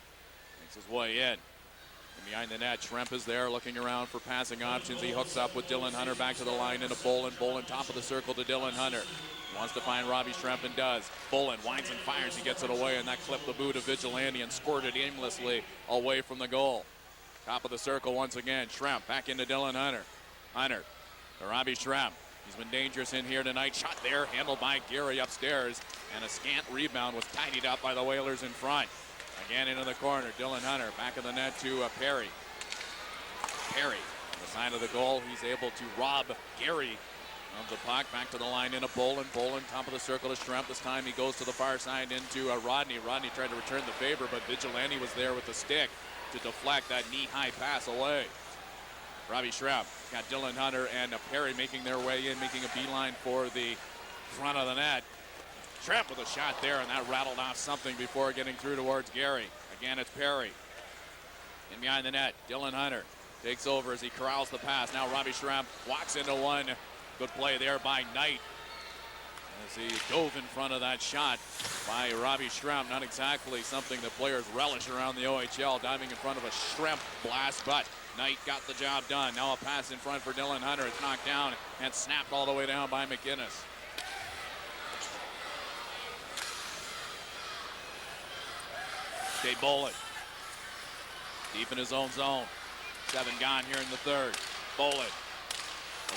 makes his way in. And behind the net, Schremp is there looking around for passing options. He hooks up with Dylan Hunter back to the line into Bolin. Bolin top of the circle to Dylan Hunter. He wants to find Robbie Schremp and does. Bolin winds and fires. He gets it away, and that clipped the boot of Vigilante and scored it aimlessly away from the goal. Top of the circle once again. Schremp back into Dylan Hunter. Hunter to Robbie Schremp. He's been dangerous in here tonight. Shot there, handled by Gary upstairs, and a scant rebound was tidied up by the Whalers in front. Again into the corner, Dylan Hunter back of the net to Perry. Perry, on the side of the goal, he's able to rob Gary of the puck. Back to the line into Bolin. Bolin, top of the circle to Schremp. This time he goes to the far side into Rodney. Rodney tried to return the favor, but Vigilante was there with the stick to deflect that knee-high pass away. Robbie Schremp got Dylan Hunter and Perry making their way in, making a beeline for the front of the net. Schremp with a shot there, and that rattled off something before getting through towards Gary. Again, it's Perry. In behind the net, Dylan Hunter takes over as he corrals the pass. Now Robbie Schremp walks into one. Good play there by Knight as he dove in front of that shot by Robbie Schremp. Not exactly something that players relish around the OHL, diving in front of a Schremp blast, but Knight got the job done. Now a pass in front for Dylan Hunter. It's knocked down and snapped all the way down by McInnes. Dave Bolin deep in his own zone. 7 gone here in the third. Bolin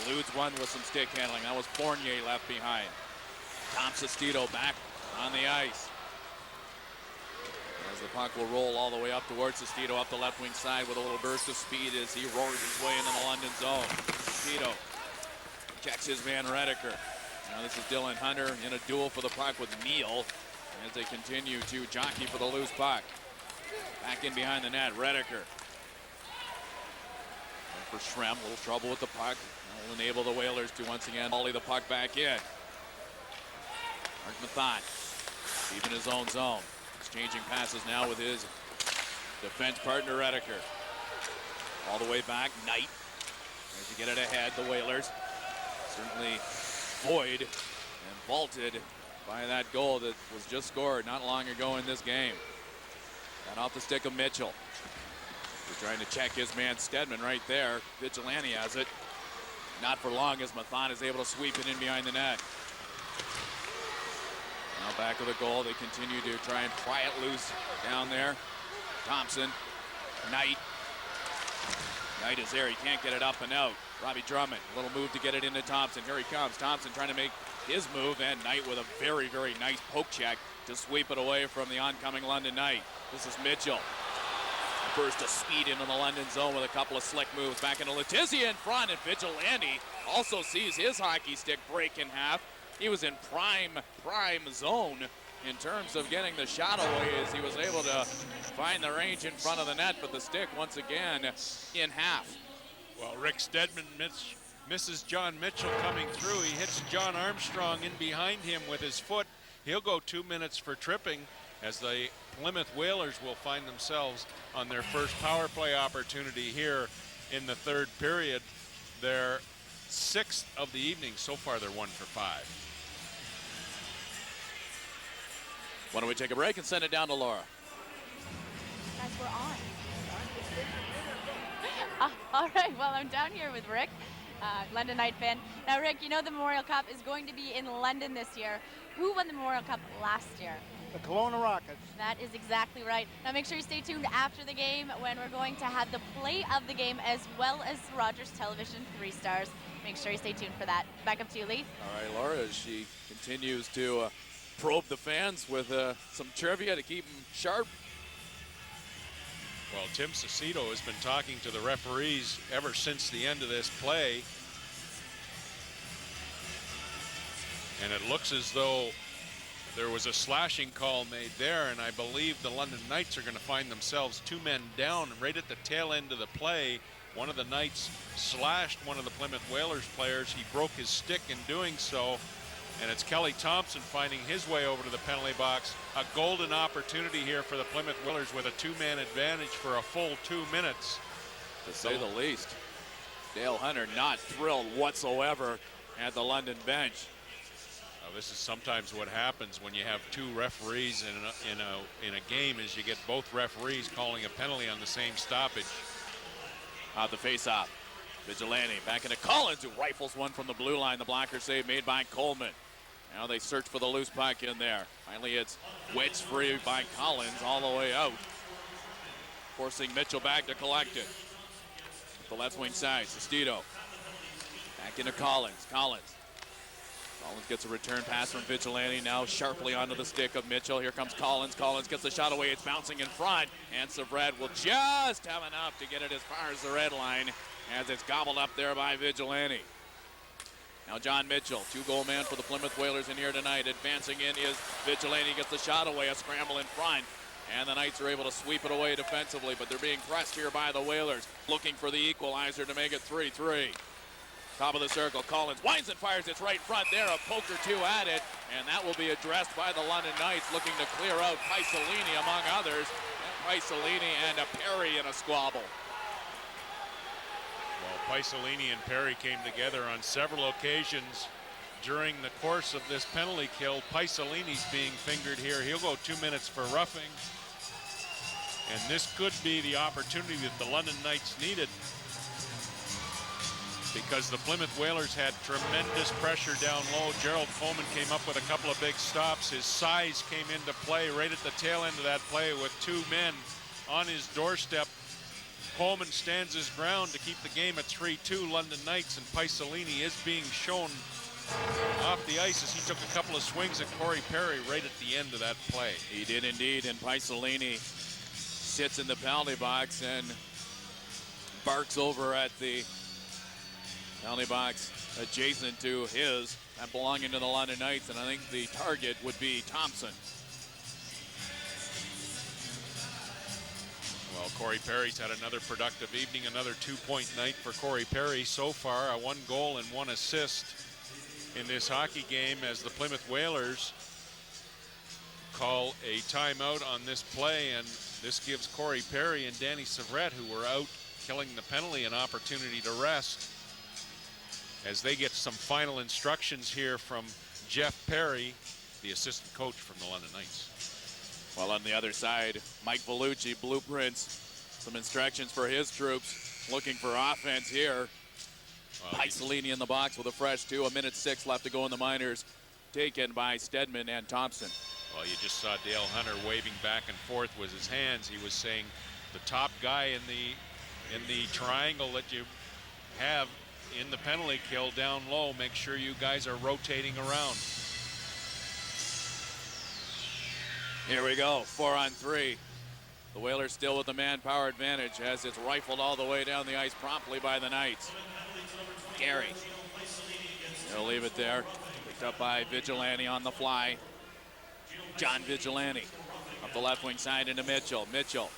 eludes one with some stick handling. That was Fournier left behind. Tom Sestito back on the ice. As the puck will roll all the way up towards Sestito up the left wing side with a little burst of speed as he roars his way into the London zone. Sestito checks his man Redeker. Now this is Dylan Hunter in a duel for the puck with Neal as they continue to jockey for the loose puck. Back in behind the net, Redeker. And for Schremp, a little trouble with the puck. That will enable the Whalers to once again volley the puck back in. Mark Mathon deep in his own zone. Exchanging passes now with his defense partner Redeker. All the way back, Knight. As you get it ahead, the Whalers certainly buoyed and vaulted by that goal that was just scored not long ago in this game. Got off the stick of Mitchell. He's trying to check his man Stedman right there. Vigilante has it. Not for long as Mathon is able to sweep it in behind the net. Now back of the goal, they continue to try and pry it loose down there. Thompson, Knight. Knight is there, he can't get it up and out. Robbie Drummond, a little move to get it into Thompson. Here he comes, Thompson trying to make his move, and Knight with a very, very nice poke check to sweep it away from the oncoming London Knight. This is Mitchell. A burst of speed into the London zone with a couple of slick moves. Back into Letizia in front, and Vigilante also sees his hockey stick break in half. He was in prime zone in terms of getting the shot away as he was able to find the range in front of the net, but the stick once again in half. Well, Rick Stedman misses John Mitchell coming through. He hits John Armstrong in behind him with his foot. He'll go 2 minutes for tripping as the Plymouth Whalers will find themselves on their first power play opportunity here in the third period. Their 6th of the evening. So far, they're 1 for 5. Why don't we take a break and send it down to Laura? Guys, we're on. All right, well, I'm down here with Rick, London Knight fan. Now, Rick, you know the Memorial Cup is going to be in London this year. Who won the Memorial Cup last year? The Kelowna Rockets. That is exactly right. Now, make sure you stay tuned after the game when we're going to have the play of the game as well as Rogers Television 3 Stars. Make sure you stay tuned for that. Back up to you, Lee. All right, Laura, as she continues to probe the fans with some trivia to keep them sharp. Well, Tim Sestito has been talking to the referees ever since the end of this play. And it looks as though there was a slashing call made there, and I believe the London Knights are going to find themselves 2 men down right at the tail end of the play One of the Knights slashed one of the Plymouth Whalers players. He broke his stick in doing so. And it's Kelly Thompson finding his way over to the penalty box. A golden opportunity here for the Plymouth Whalers with a two-man advantage for a full 2 minutes. To say the least. Dale Hunter not thrilled whatsoever at the London bench. This is sometimes what happens when you have two referees in a game, is you get both referees calling a penalty on the same stoppage. Out the face-off. Vigilante back into Collins, who rifles one from the blue line. The blocker save made by Coleman. Now they search for the loose puck in there. Finally, it's wedged free by Collins all the way out, forcing Mitchell back to collect it. The left wing side, Sestito. Back into Collins. Collins gets a return pass from Vigilante, now sharply onto the stick of Mitchell. Here comes Collins. Collins gets the shot away. It's bouncing in front, and Savret will just have enough to get it as far as the red line as it's gobbled up there by Vigilante. Now John Mitchell, two-goal man for the Plymouth Whalers in here tonight. Advancing in is Vigilante, gets the shot away, a scramble in front. And the Knights are able to sweep it away defensively, but they're being pressed here by the Whalers, looking for the equalizer to make it 3-3. Top of the circle, Collins winds and fires. It's right front there, a poke or two at it, and that will be addressed by the London Knights, looking to clear out Paisolini among others. And Paisolini and a Perry in a squabble. Well, Paisolini and Perry came together on several occasions during the course of this penalty kill. Paisolini's being fingered here. He'll go 2 minutes for roughing. And this could be the opportunity that the London Knights needed, because the Plymouth Whalers had tremendous pressure down low. Gerald Coleman came up with a couple of big stops. His size came into play right at the tail end of that play with two men on his doorstep. Coleman stands his ground to keep the game at 3-2 London Knights, and Paisolini is being shown off the ice as he took a couple of swings at Corey Perry right at the end of that play. He did indeed, and Paisolini sits in the penalty box and barks over at the penalty box adjacent to his, that belonging to the London Knights, and I think the target would be Thompson. Well, Corey Perry's had another productive evening, another 2-point night for Corey Perry so far, a 1 goal and 1 assist in this hockey game, as the Plymouth Whalers call a timeout on this play, and this gives Corey Perry and Danny Savret, who were out killing the penalty, an opportunity to rest as they get some final instructions here from Jeff Perry, the assistant coach from the London Knights. Well, on the other side, Mike Vellucci, blueprints, some instructions for his troops, looking for offense here. Paisolini in the box with a fresh 2, 1:06 left to go in the minors, taken by Stedman and Thompson. Well, you just saw Dale Hunter waving back and forth with his hands. He was saying the top guy in the triangle that you have in the penalty kill down low, make sure you guys are rotating around. Here we go, 4-on-3. The Whalers still with the manpower advantage as it's rifled all the way down the ice promptly by the Knights. Gary, they'll leave it there. Picked up by Vigilante on the fly. John Vigilante up the left wing side into Mitchell. Mitchell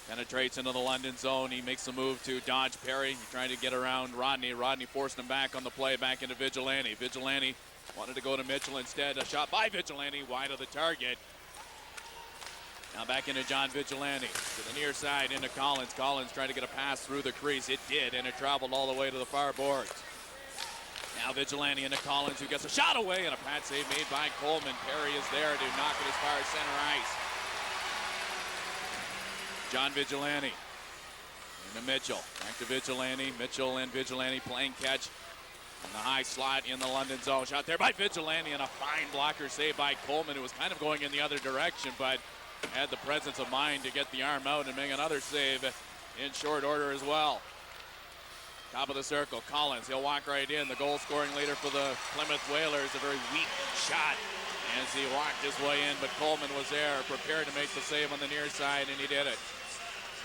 penetrates into the London zone. He makes a move to dodge Perry. He's trying to get around Rodney. Rodney forced him back on the play, back into Vigilante. Vigilante wanted to go to Mitchell instead. A shot by Vigilante, wide of the target. Now back into John Vigilante. To the near side into Collins. Collins trying to get a pass through the crease. It did, and it traveled all the way to the far boards. Now Vigilante into Collins, who gets a shot away, and a pad save made by Coleman. Perry is there to knock it as far as center ice. John Vigilante into Mitchell. Back to Vigilante. Mitchell and Vigilante playing catch in the high slot in the London zone. Shot there by Vigilante, and a fine blocker save by Coleman, who was kind of going in the other direction, but had the presence of mind to get the arm out and make another save in short order as well. Top of the circle, Collins, he'll walk right in. The goal scoring leader for the Plymouth Whalers, a very weak shot as he walked his way in, but Coleman was there, prepared to make the save on the near side, and he did it.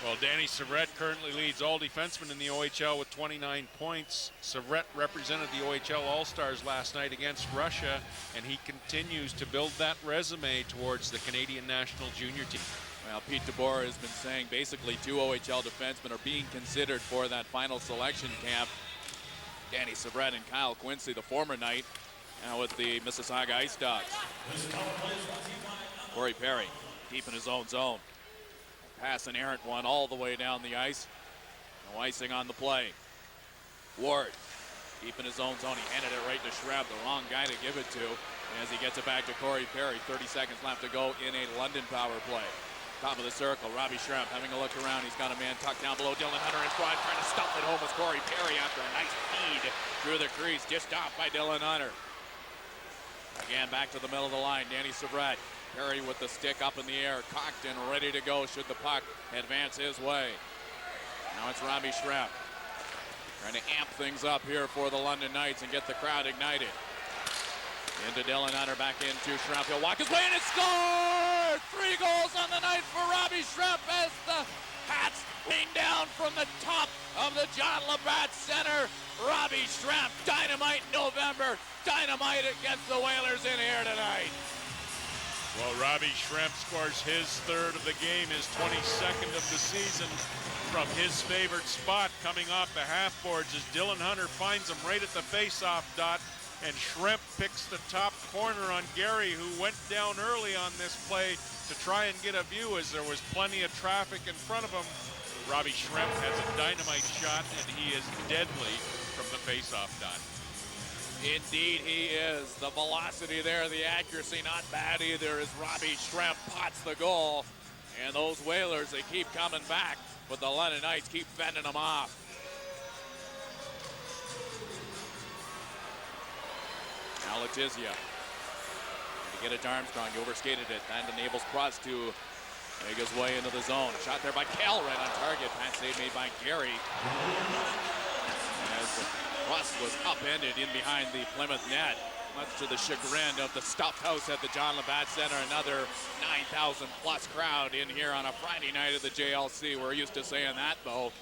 Well, Danny Savret currently leads all defensemen in the OHL with 29 points. Savret represented the OHL All-Stars last night against Russia, and he continues to build that resume towards the Canadian national junior team. Now, Pete DeBoer has been saying basically 2 OHL defensemen are being considered for that final selection camp. Danny Sabrett and Kyle Quincy, the former Knight, now with the Mississauga Ice Dogs. Corey Perry, deep in his own zone. Pass an errant one all the way down the ice. No icing on the play. Ward, deep in his own zone. He handed it right to Schrepp, the wrong guy to give it to. As he gets it back to Corey Perry, 30 seconds left to go in a London power play. Top of the circle, Robbie Schrepp having a look around. He's got a man tucked down below. Dylan Hunter in front, trying to stuff it home with Corey Perry after a nice feed through the crease, dished off by Dylan Hunter. Again, back to the middle of the line, Danny Sabrett. Perry with the stick up in the air, cocked and ready to go should the puck advance his way. Now it's Robbie Schrepp trying to amp things up here for the London Knights and get the crowd ignited. Into Dylan Hunter, back into Schrepp. He'll walk his way and it's scored! 3 goals on the night for Robbie Schrepp as the Pats lean down from the top of the John Labbatt Centre. Robbie Schrepp, dynamite in November, dynamite against the Whalers in here tonight. Well, Robbie Schrepp scores his 3rd of the game, his 22nd of the season from his favorite spot coming off the half boards as Dylan Hunter finds him right at the face-off dot. And Schrepp picks the top corner on Gary, who went down early on this play to try and get a view as there was plenty of traffic in front of him. Robbie Schrepp has a dynamite shot, and he is deadly from the face-off dot. Indeed he is. The velocity there, the accuracy not bad either as Robbie Schrepp pots the goal. And those Whalers, they keep coming back, but the London Knights keep fending them off. Now Letizia to get it to Armstrong. He overskated it and enables Prust to make his way into the zone. Shot there by Kell, right on target. Pass save made by Gary. As Prust was upended in behind the Plymouth net, much to the chagrin of the stuffed house at the John Labbatt Centre. Another 9,000 plus crowd in here on a Friday night at the JLC. We're used to saying that though,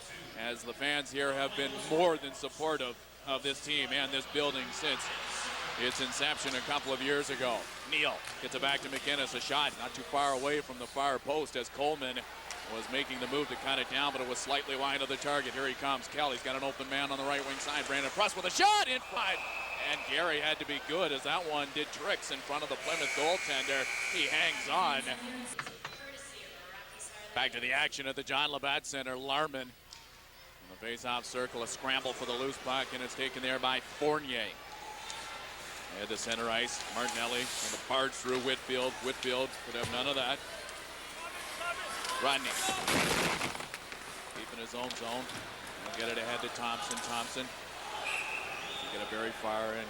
as the fans here have been more than supportive of this team and this building since its inception a couple of years ago. Neal gets it back to McInnes. A shot not too far away from the far post as Coleman was making the move to cut it down, but it was slightly wide of the target. Here he comes. Kelly's got an open man on the right wing side. Brandon Prust with a shot in front. And Gary had to be good as that one did tricks in front of the Plymouth goaltender. He hangs on. Back to the action at the John Labbatt Centre. Larman in the face-off circle. A scramble for the loose puck, and it's taken there by Fournier. At the center ice, Martinelli and the barge through Whitfield. Whitfield could have none of that. Rodney deep in his own zone. He'll get it ahead to Thompson. Thompson to get it very far in.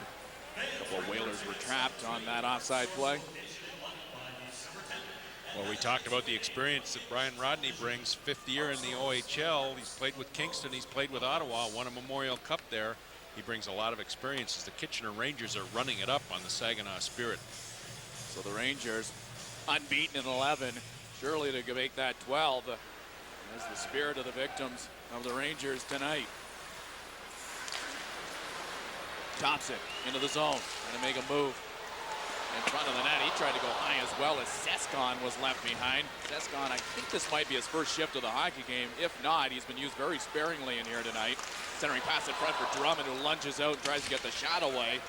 A couple of Whalers were trapped on that offside play. Well, we talked about the experience that Brian Rodney brings. 5th year in the OHL. He's played with Kingston. He's played with Ottawa. Won a Memorial Cup there. He brings a lot of experience as the Kitchener Rangers are running it up on the Saginaw Spirit. So the Rangers unbeaten in 11, surely to make that 12 as the spirit of the victims of the Rangers tonight. Thompson into the zone, trying to make a move in front of the net. He tried to go high as well as Sescon was left behind. Sescon, I think this might be his first shift of the hockey game. If not, he's been used very sparingly in here tonight. Centering pass in front for Drummond, who lunges out and tries to get the shot away.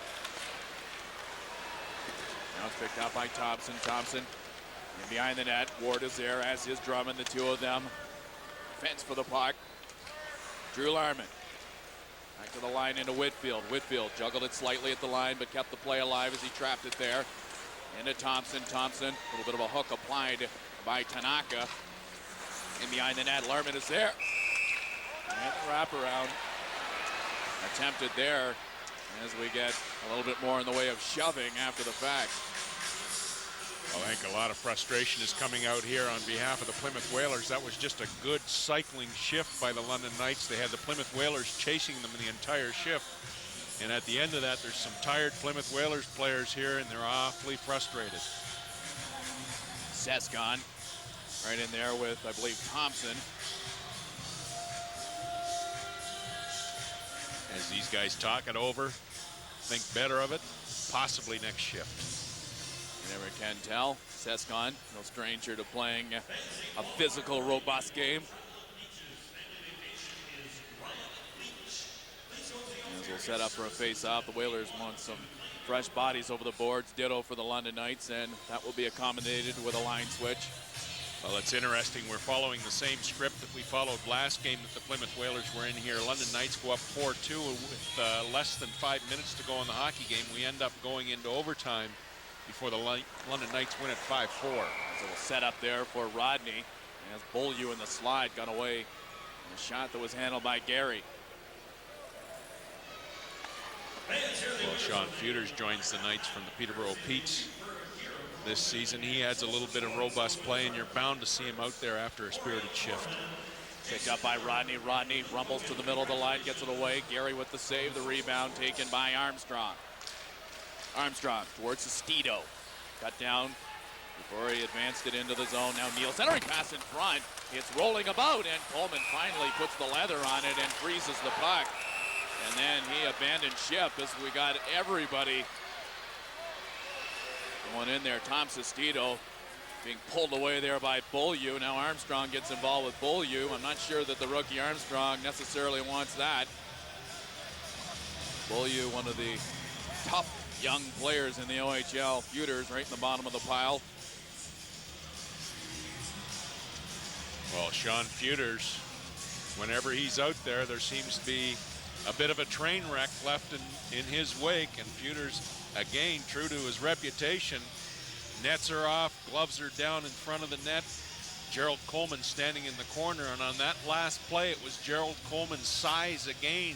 Now it's picked up by Thompson. Thompson in behind the net. Ward is there, as is Drummond, the two of them. Fence for the puck. Drew Larman. Back to the line into Whitfield. Whitfield juggled it slightly at the line, but kept the play alive as he trapped it there. Into Thompson. Thompson, a little bit of a hook applied by Tanaka. In behind the net, Larman is there. And the wraparound attempted there as we get a little bit more in the way of shoving after the fact. Well, I think a lot of frustration is coming out here on behalf of the Plymouth Whalers. That was just a good cycling shift by the London Knights. They had the Plymouth Whalers chasing them in the entire shift. And at the end of that, there's some tired Plymouth Whalers players here, and they're awfully frustrated. Sescon right in there with, I believe, Thompson. As these guys talk it over, think better of it, possibly next shift. You never can tell. Sescon, no stranger to playing a physical, robust game. As we'll set up for a face-off, the Whalers want some fresh bodies over the boards. Ditto for the London Knights, and that will be accommodated with a line switch. Well, it's interesting. We're following the same script that we followed last game that the Plymouth Whalers were in here. London Knights go up 4-2 with less than 5 minutes to go in the hockey game. We end up going into overtime before the London Knights win at 5-4. So we'll set up there for Rodney. As Beaulieu in the slide got away in a shot that was handled by Gary. Well, Sean Feuders joins the Knights from the Peterborough Petes this season. He adds a little bit of robust play, and you're bound to see him out there after a spirited shift. Picked up by Rodney. Rodney rumbles to the middle of the line, gets it away. Gary with the save. The rebound taken by Armstrong. Armstrong towards Sestito. Cut down before he advanced it into the zone. Now Neal centering pass in front. It's rolling about, and Coleman finally puts the leather on it and freezes the puck. And then he abandoned ship as we got everybody going in there. Tom Sestito being pulled away there by Beaulieu. Now Armstrong gets involved with Beaulieu. I'm not sure that the rookie Armstrong necessarily wants that. Beaulieu, one of the top young players in the OHL. Feuders right in the bottom of the pile. Well, Sean Feuders, whenever he's out there, there seems to be a bit of a train wreck left in his wake, and Feuders, again, true to his reputation, nets are off, gloves are down in front of the net. Gerald Coleman standing in the corner, and on that last play, it was Gerald Coleman's size again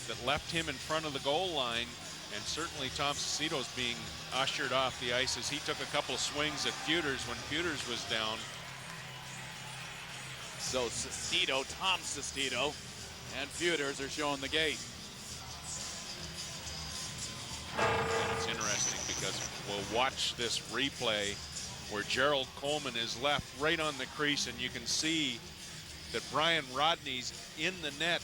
that left him in front of the goal line, and certainly Tom Sestito's being ushered off the ice as he took a couple of swings at Feuders when Feuders was down. So Sestito, Tom Sestito, and Feuders are showing the gate. And it's interesting because we'll watch this replay where Gerald Coleman is left right on the crease, and you can see that Brian Rodney's in the net.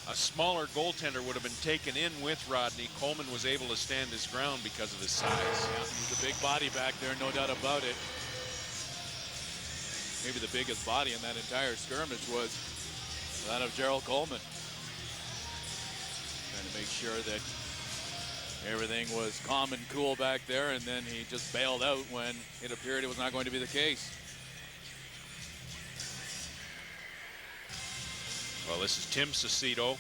A smaller goaltender would have been taken in with Rodney. Coleman was able to stand his ground because of his size. Yeah, he's a big body back there, no doubt about it. Maybe the biggest body in that entire skirmish was that of Gerald Coleman. Trying to make sure that everything was calm and cool back there, and then he just bailed out when it appeared it was not going to be the case. Well, this is Tim Sestito.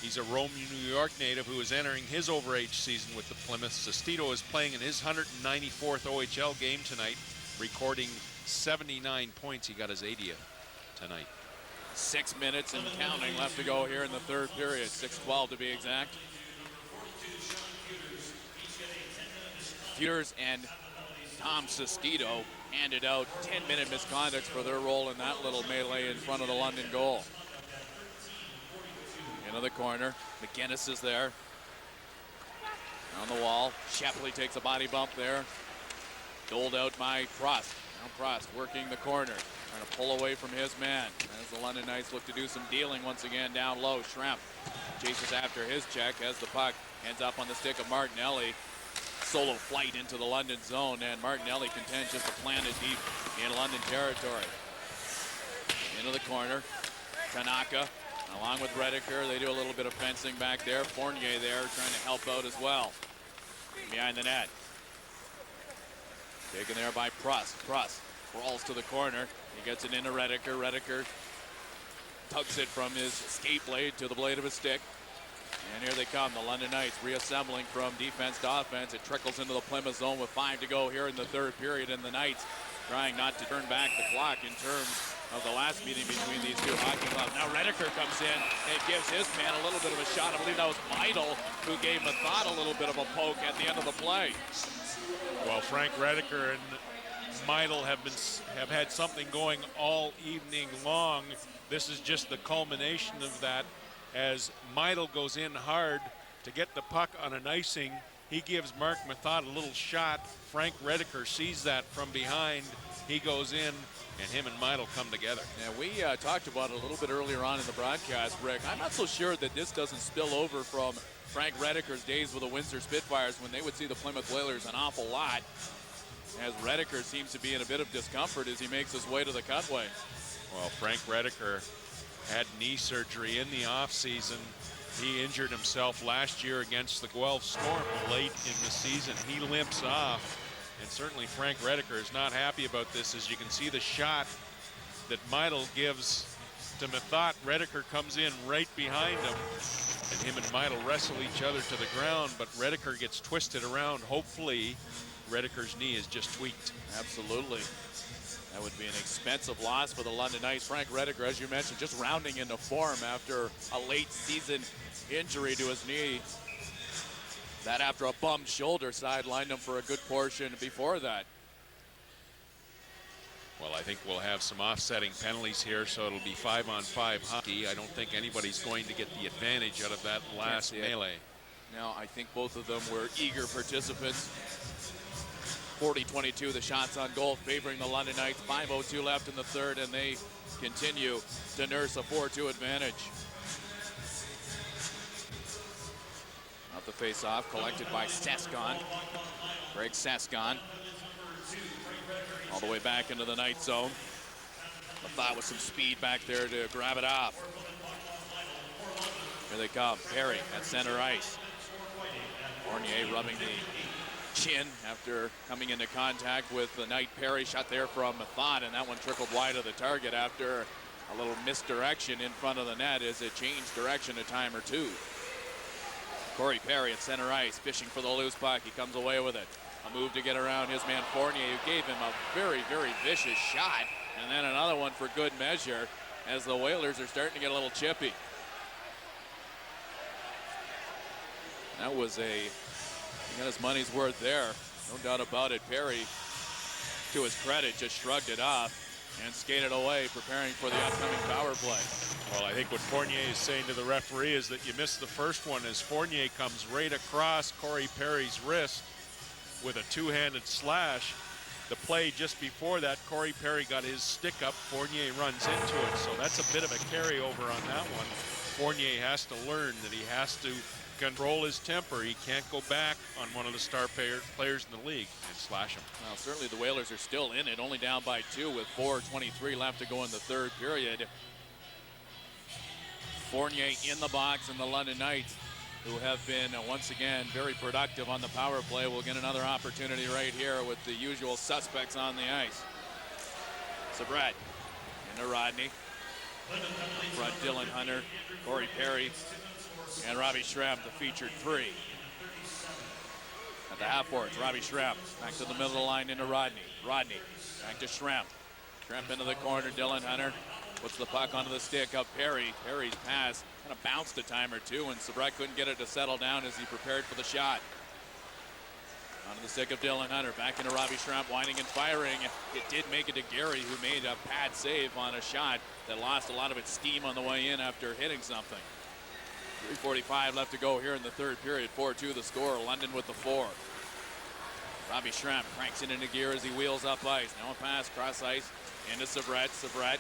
He's a Rome, New York native who is entering his overage season with the Plymouth. Sestito is playing in his 194th OHL game tonight, recording 79 points. He got his 80th tonight. 6 minutes and counting left to go here in the third period. 6:12 to be exact. Feuders and Tom Sestito handed out 10-minute misconducts for their role in that little melee in front of the London goal. Into the corner. McGinnis is there. On the wall. Shepley takes a body bump there. Doled out by Prost. Now Prost working the corner. Trying to pull away from his man. As the London Knights look to do some dealing once again down low. Schrempf chases after his check as the puck ends up on the stick of Martinelli. Solo flight into the London zone, and Martinelli contends just to plant it deep in London territory. Into the corner. Tanaka along with Rediker. They do a little bit of fencing back there. Fournier there trying to help out as well. Behind the net. Taken there by Prost. Prost crawls to the corner. He gets it into Rediker. Rediker tugs it from his skate blade to the blade of his stick. And here they come, the London Knights reassembling from defense to offense. It trickles into the Plymouth zone with 5 to go here in the third period, and the Knights trying not to turn back the clock in terms of the last meeting between these two hockey clubs. Now Rediker comes in and gives his man a little bit of a shot. I believe that was Meidel who gave Mathot a little bit of a poke at the end of the play. Well, Frank Rediker and Meidel have had something going all evening long. This is just the culmination of that. As Meidel goes in hard to get the puck on an icing, he gives Mark Mathot a little shot. Frank Rediker sees that from behind. He goes in, and him and Meidel come together. Yeah, we talked about it a little bit earlier on in the broadcast, Rick. I'm not so sure that this doesn't spill over from Frank Rediker's days with the Windsor Spitfires when they would see the Plymouth Whalers an awful lot. as Redeker seems to be in a bit of discomfort as he makes his way to the cutway. Well, Frank Redeker had knee surgery in the offseason. He injured himself last year against the Guelph Storm late in the season. He limps off, and certainly Frank Redeker is not happy about this. As you can see the shot that Meidel gives to Methot, Redeker comes in right behind him, and him and Meidel wrestle each other to the ground, but Redeker gets twisted around. Hopefully, Redeker's knee is just tweaked. Absolutely. That would be an expensive loss for the London Knights. Frank Redeker, as you mentioned, just rounding into form after a late season injury to his knee. That after a bummed shoulder sidelined him for a good portion before that. Well, I think we'll have some offsetting penalties here, so it'll be 5-on-5 hockey. I don't think anybody's going to get the advantage out of that last melee. Now, I think both of them were eager participants. 40-22, the shots on goal favoring the London Knights. 5:02 left in the third, and they continue to nurse a 4-2 advantage. Out the face-off, collected by Sescon. Greg Sescon. All the way back into the Knight zone. Methot with some speed back there to grab it off. Here they come. Perry at center ice. Fournier rubbing the chin after coming into contact with the Knight. Perry shot there from Methot, and that one trickled wide of the target after a little misdirection in front of the net as it changed direction a time or two. Corey Perry at center ice, fishing for the loose puck. He comes away with it. A move to get around his man Fournier, who gave him a very, very vicious shot, and then another one for good measure as the Whalers are starting to get a little chippy. That was he got his money's worth there, no doubt about it. Perry, to his credit, just shrugged it off and skated away, preparing for the upcoming power play. Well, I think what Fournier is saying to the referee is that you missed the first one as Fournier comes right across Corey Perry's wrist with a two-handed slash. The play just before that, Corey Perry got his stick up, Fournier runs into it, so that's a bit of a carryover on that one. Fournier has to learn that he has to control his temper. He can't go back on one of the star players in the league and slash him. Well, certainly the Whalers are still in it, only down by 2 with 4:23 left to go in the third period. Fournier in the box, and the London Knights, who have been once again very productive on the power play, will get another opportunity right here with the usual suspects on the ice. Sabrat into Rodney. Front Dylan Hunter, Corey Perry, and Robbie Schremp, the featured 3. At the half boards, Robbie Schremp back to the middle of the line into Rodney. Rodney back to Schremp. Schremp into the corner, Dylan Hunter puts the puck onto the stick of Perry. Perry's pass kind of bounced a time or two, and Sabrat couldn't get it to settle down as he prepared for the shot. Onto the stick of Dylan Hunter, back into Robbie Schremp, winding and firing. It did make it to Gary, who made a pad save on a shot that lost a lot of its steam on the way in after hitting something. 3:45 left to go here in the third period. 4-2 the score. London with the 4. Robbie Schremp cranks it into gear as he wheels up ice. Now a pass cross ice into Sabrat. Sabrat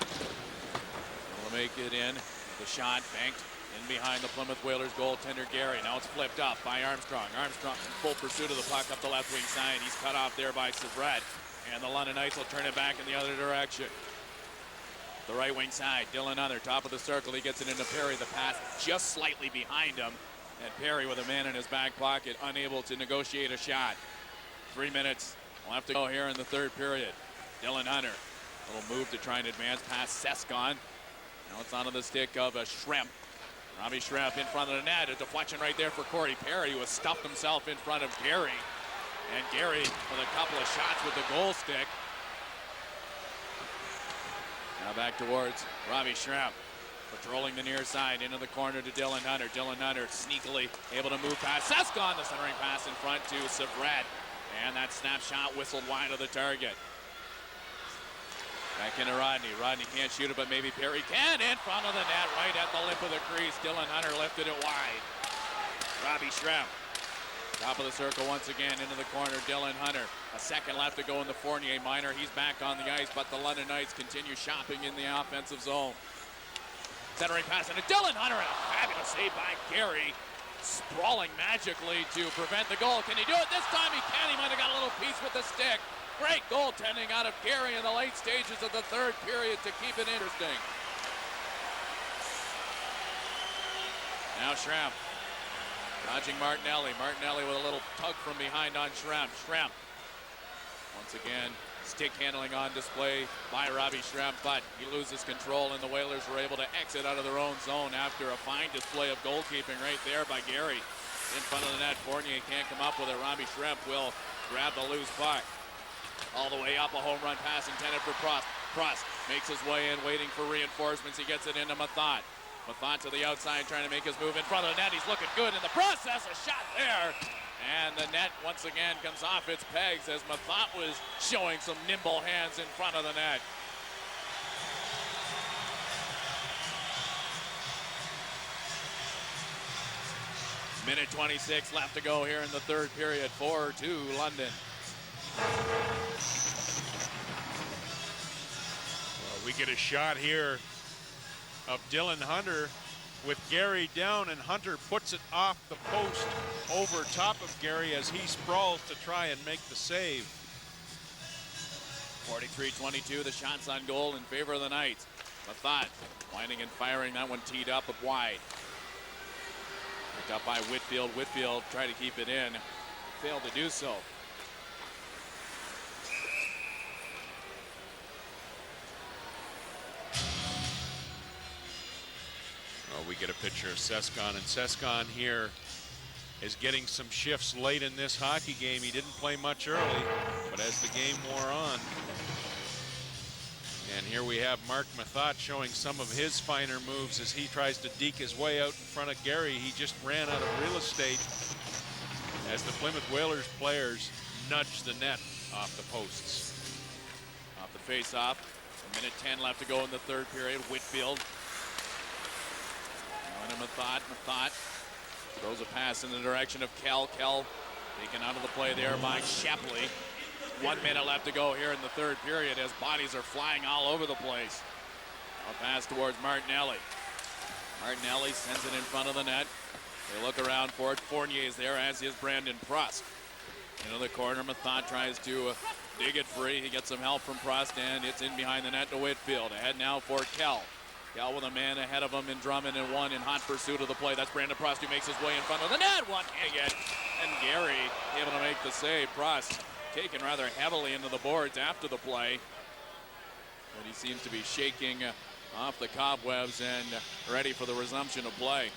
able to make it in. The shot banked in behind the Plymouth Whalers goaltender Gary. Now it's flipped up by Armstrong. Armstrong in full pursuit of the puck up the left wing side. He's cut off there by Sabrat. And the London Knights will turn it back in the other direction. The right wing side, Dylan Hunter, top of the circle. He gets it into Perry. The pass just slightly behind him. And Perry with a man in his back pocket, unable to negotiate a shot. 3 minutes left to go here in the third period. Dylan Hunter, a little move to try and advance past Sescon. Now it's onto the stick of a Schremp. Robbie Schremp in front of the net. A deflection right there for Corey Perry, who has stuffed himself in front of Gary. And Gary with a couple of shots with the goal stick. Now back towards Robbie Schremp, patrolling the near side into the corner to Dylan Hunter. Dylan Hunter sneakily able to move past Sescon. The centering pass in front to Sabrat. And that snapshot whistled wide of the target. Back into Rodney. Rodney can't shoot it, but maybe Perry can. In front of the net, right at the lip of the crease. Dylan Hunter lifted it wide. Robbie Schremp, top of the circle once again into the corner. Dylan Hunter. A second left to go in the Fournier minor. He's back on the ice, but the London Knights continue shopping in the offensive zone. Centering pass into Dylan Hunter, and a fabulous save by Gary. sprawling magically to prevent the goal. Can he do it this time? He can. He might have got a little piece with the stick. Great goaltending out of Gary in the late stages of the third period to keep it interesting. Now Schramm dodging Martinelli. Martinelli with a little tug from behind on Schramm. Schramm once again stick handling on display by Robbie Schramm, but he loses control and the Whalers were able to exit out of their own zone after a fine display of goalkeeping right there by Gary. In front of the net, Fournier can't come up with it. Robbie Schramm will grab the loose puck. All the way up, a home run pass intended for Prost. Prost makes his way in, waiting for reinforcements. He gets it into Mathot. Mathot to the outside, trying to make his move in front of the net. He's looking good in the process. A shot there. And the net once again comes off its pegs as Mathot was showing some nimble hands in front of the net. Minute 26 left to go here in the third period. 4-2 London. Well, we get a shot here of Dylan Hunter with Gary down, and Hunter puts it off the post over top of Gary as he sprawls to try and make the save. 43-22, the shots on goal in favor of the Knights. Mathot winding and firing, that one teed up wide. Picked up by Whitfield. Whitfield tried to keep it in, failed to do so. Well, we get a picture of Sescon, and Sescon here is getting some shifts late in this hockey game. He didn't play much early, but as the game wore on, and here we have Mark Mathot showing some of his finer moves as he tries to deke his way out in front of Gary. He just ran out of real estate as the Plymouth Whalers players nudge the net off the posts. Off the face-off, a minute 10 left to go in the third period. Whitfield. Now into Mathot. Mathot throws a pass in the direction of Kell. Kell taken out of the play there by Shapley. 1 minute left to go here in the third period as bodies are flying all over the place. A pass towards Martinelli. Martinelli sends it in front of the net. They look around for it. Fournier is there, as is Brandon Prost. Into the corner, Mathot tries to dig it free. He gets some help from Prost, and it's in behind the net to Whitfield. Ahead now for Kell. Kell with a man ahead of him in Drummond and one in hot pursuit of the play. That's Brandon Prost who makes his way in front of the net. One hit, and Gary able to make the save. Prost taken rather heavily into the boards after the play, but he seems to be shaking off the cobwebs and ready for the resumption of play.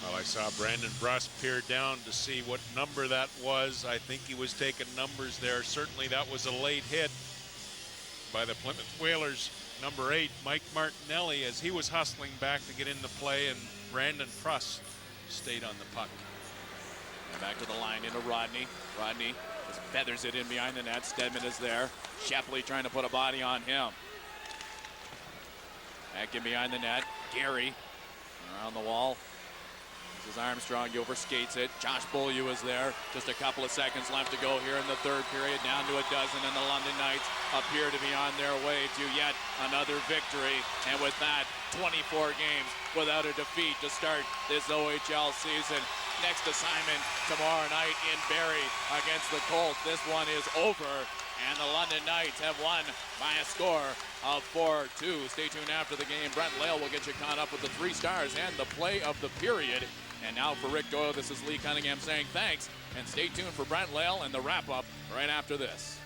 Well, I saw Brandon Prost peer down to see what number that was. I think he was taking numbers there. Certainly that was a late hit by the Plymouth Whalers. Number 8, Mike Martinelli, as he was hustling back to get into play, and Brandon Prost stayed on the puck. And back to the line into Rodney. Rodney just feathers it in behind the net. Stedman is there. Shapley trying to put a body on him. Back in behind the net. Gary around the wall. This is Armstrong. He overskates it. Josh Beaulieu is there. Just a couple of seconds left to go here in the third period. Down to a dozen, and the London Knights appear to be on their way to yet another victory. And with that, 24 games without a defeat to start this OHL season. Next assignment tomorrow night in Barrie against the Colts. This one is over, and the London Knights have won by a score of 4-2. Stay tuned after the game. Brent Lail will get you caught up with the 3 stars and the play of the period. And now for Rick Doyle, this is Lee Cunningham saying thanks, and stay tuned for Brent Lail and the wrap-up right after this.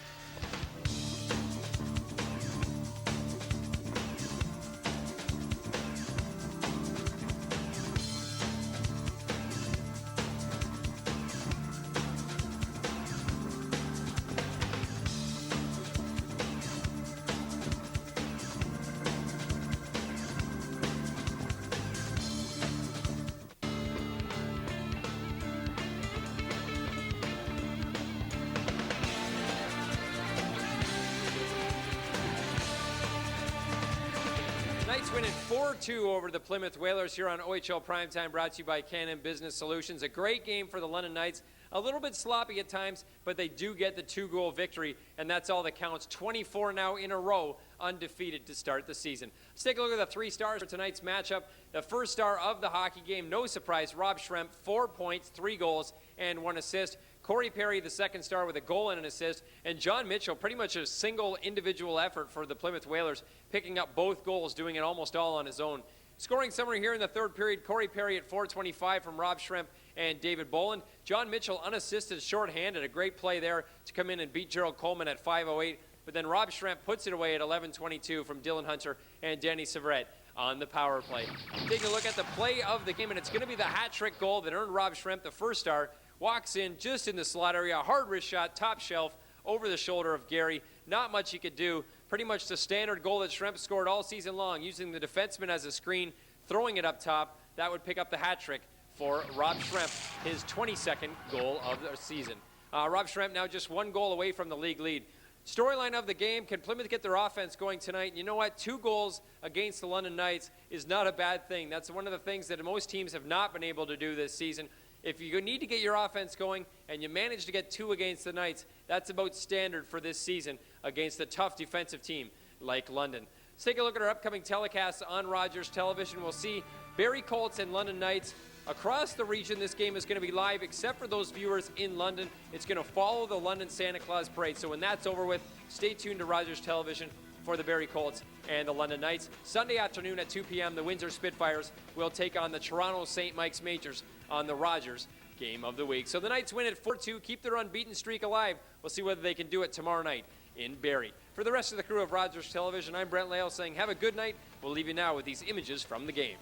Knights win it 4-2 over the Plymouth Whalers here on OHL Primetime, brought to you by Canon Business Solutions. A great game for the London Knights. A little bit sloppy at times, but they do get the 2-goal victory, and that's all that counts. 24 now in a row, undefeated to start the season. Let's take a look at the 3 stars for tonight's matchup. The first star of the hockey game, no surprise, Rob Schremp, 4 points, 3 goals, and 1 assist. Corey Perry, the second star, with a goal and an assist. And John Mitchell, pretty much a single individual effort for the Plymouth Whalers, picking up both goals, doing it almost all on his own. Scoring summary here in the third period, Corey Perry at .425 from Rob Schremp and David Boland. John Mitchell unassisted, shorthanded, a great play there to come in and beat Gerald Coleman at .508. But then Rob Schremp puts it away at 11:22 from Dylan Hunter and Danny Severette on the power play. Taking a look at the play of the game, and it's going to be the hat-trick goal that earned Rob Schremp the first star. Walks in just in the slot area, hard wrist shot, top shelf, over the shoulder of Gary. Not much he could do. Pretty much the standard goal that Schremp scored all season long, using the defenseman as a screen, throwing it up top. That would pick up the hat trick for Rob Schremp, his 22nd goal of the season. Rob Schremp now just 1 goal away from the league lead. Storyline of the game, can Plymouth get their offense going tonight? You know what? 2 goals against the London Knights is not a bad thing. That's one of the things that most teams have not been able to do this season. If you need to get your offense going and you manage to get 2 against the Knights, that's about standard for this season against a tough defensive team like London. Let's take a look at our upcoming telecasts on Rogers Television. We'll see Barrie Colts and London Knights. Across the region, this game is going to be live, except for those viewers in London. It's going to follow the London Santa Claus Parade. So when that's over with, stay tuned to Rogers Television for the Barrie Colts and the London Knights. Sunday afternoon at 2 p.m., the Windsor Spitfires will take on the Toronto St. Mike's Majors on the Rogers Game of the Week. So the Knights win at 4-2, keep their unbeaten streak alive. We'll see whether they can do it tomorrow night in Barrie. For the rest of the crew of Rogers Television, I'm Brent Lale saying have a good night. We'll leave you now with these images from the game.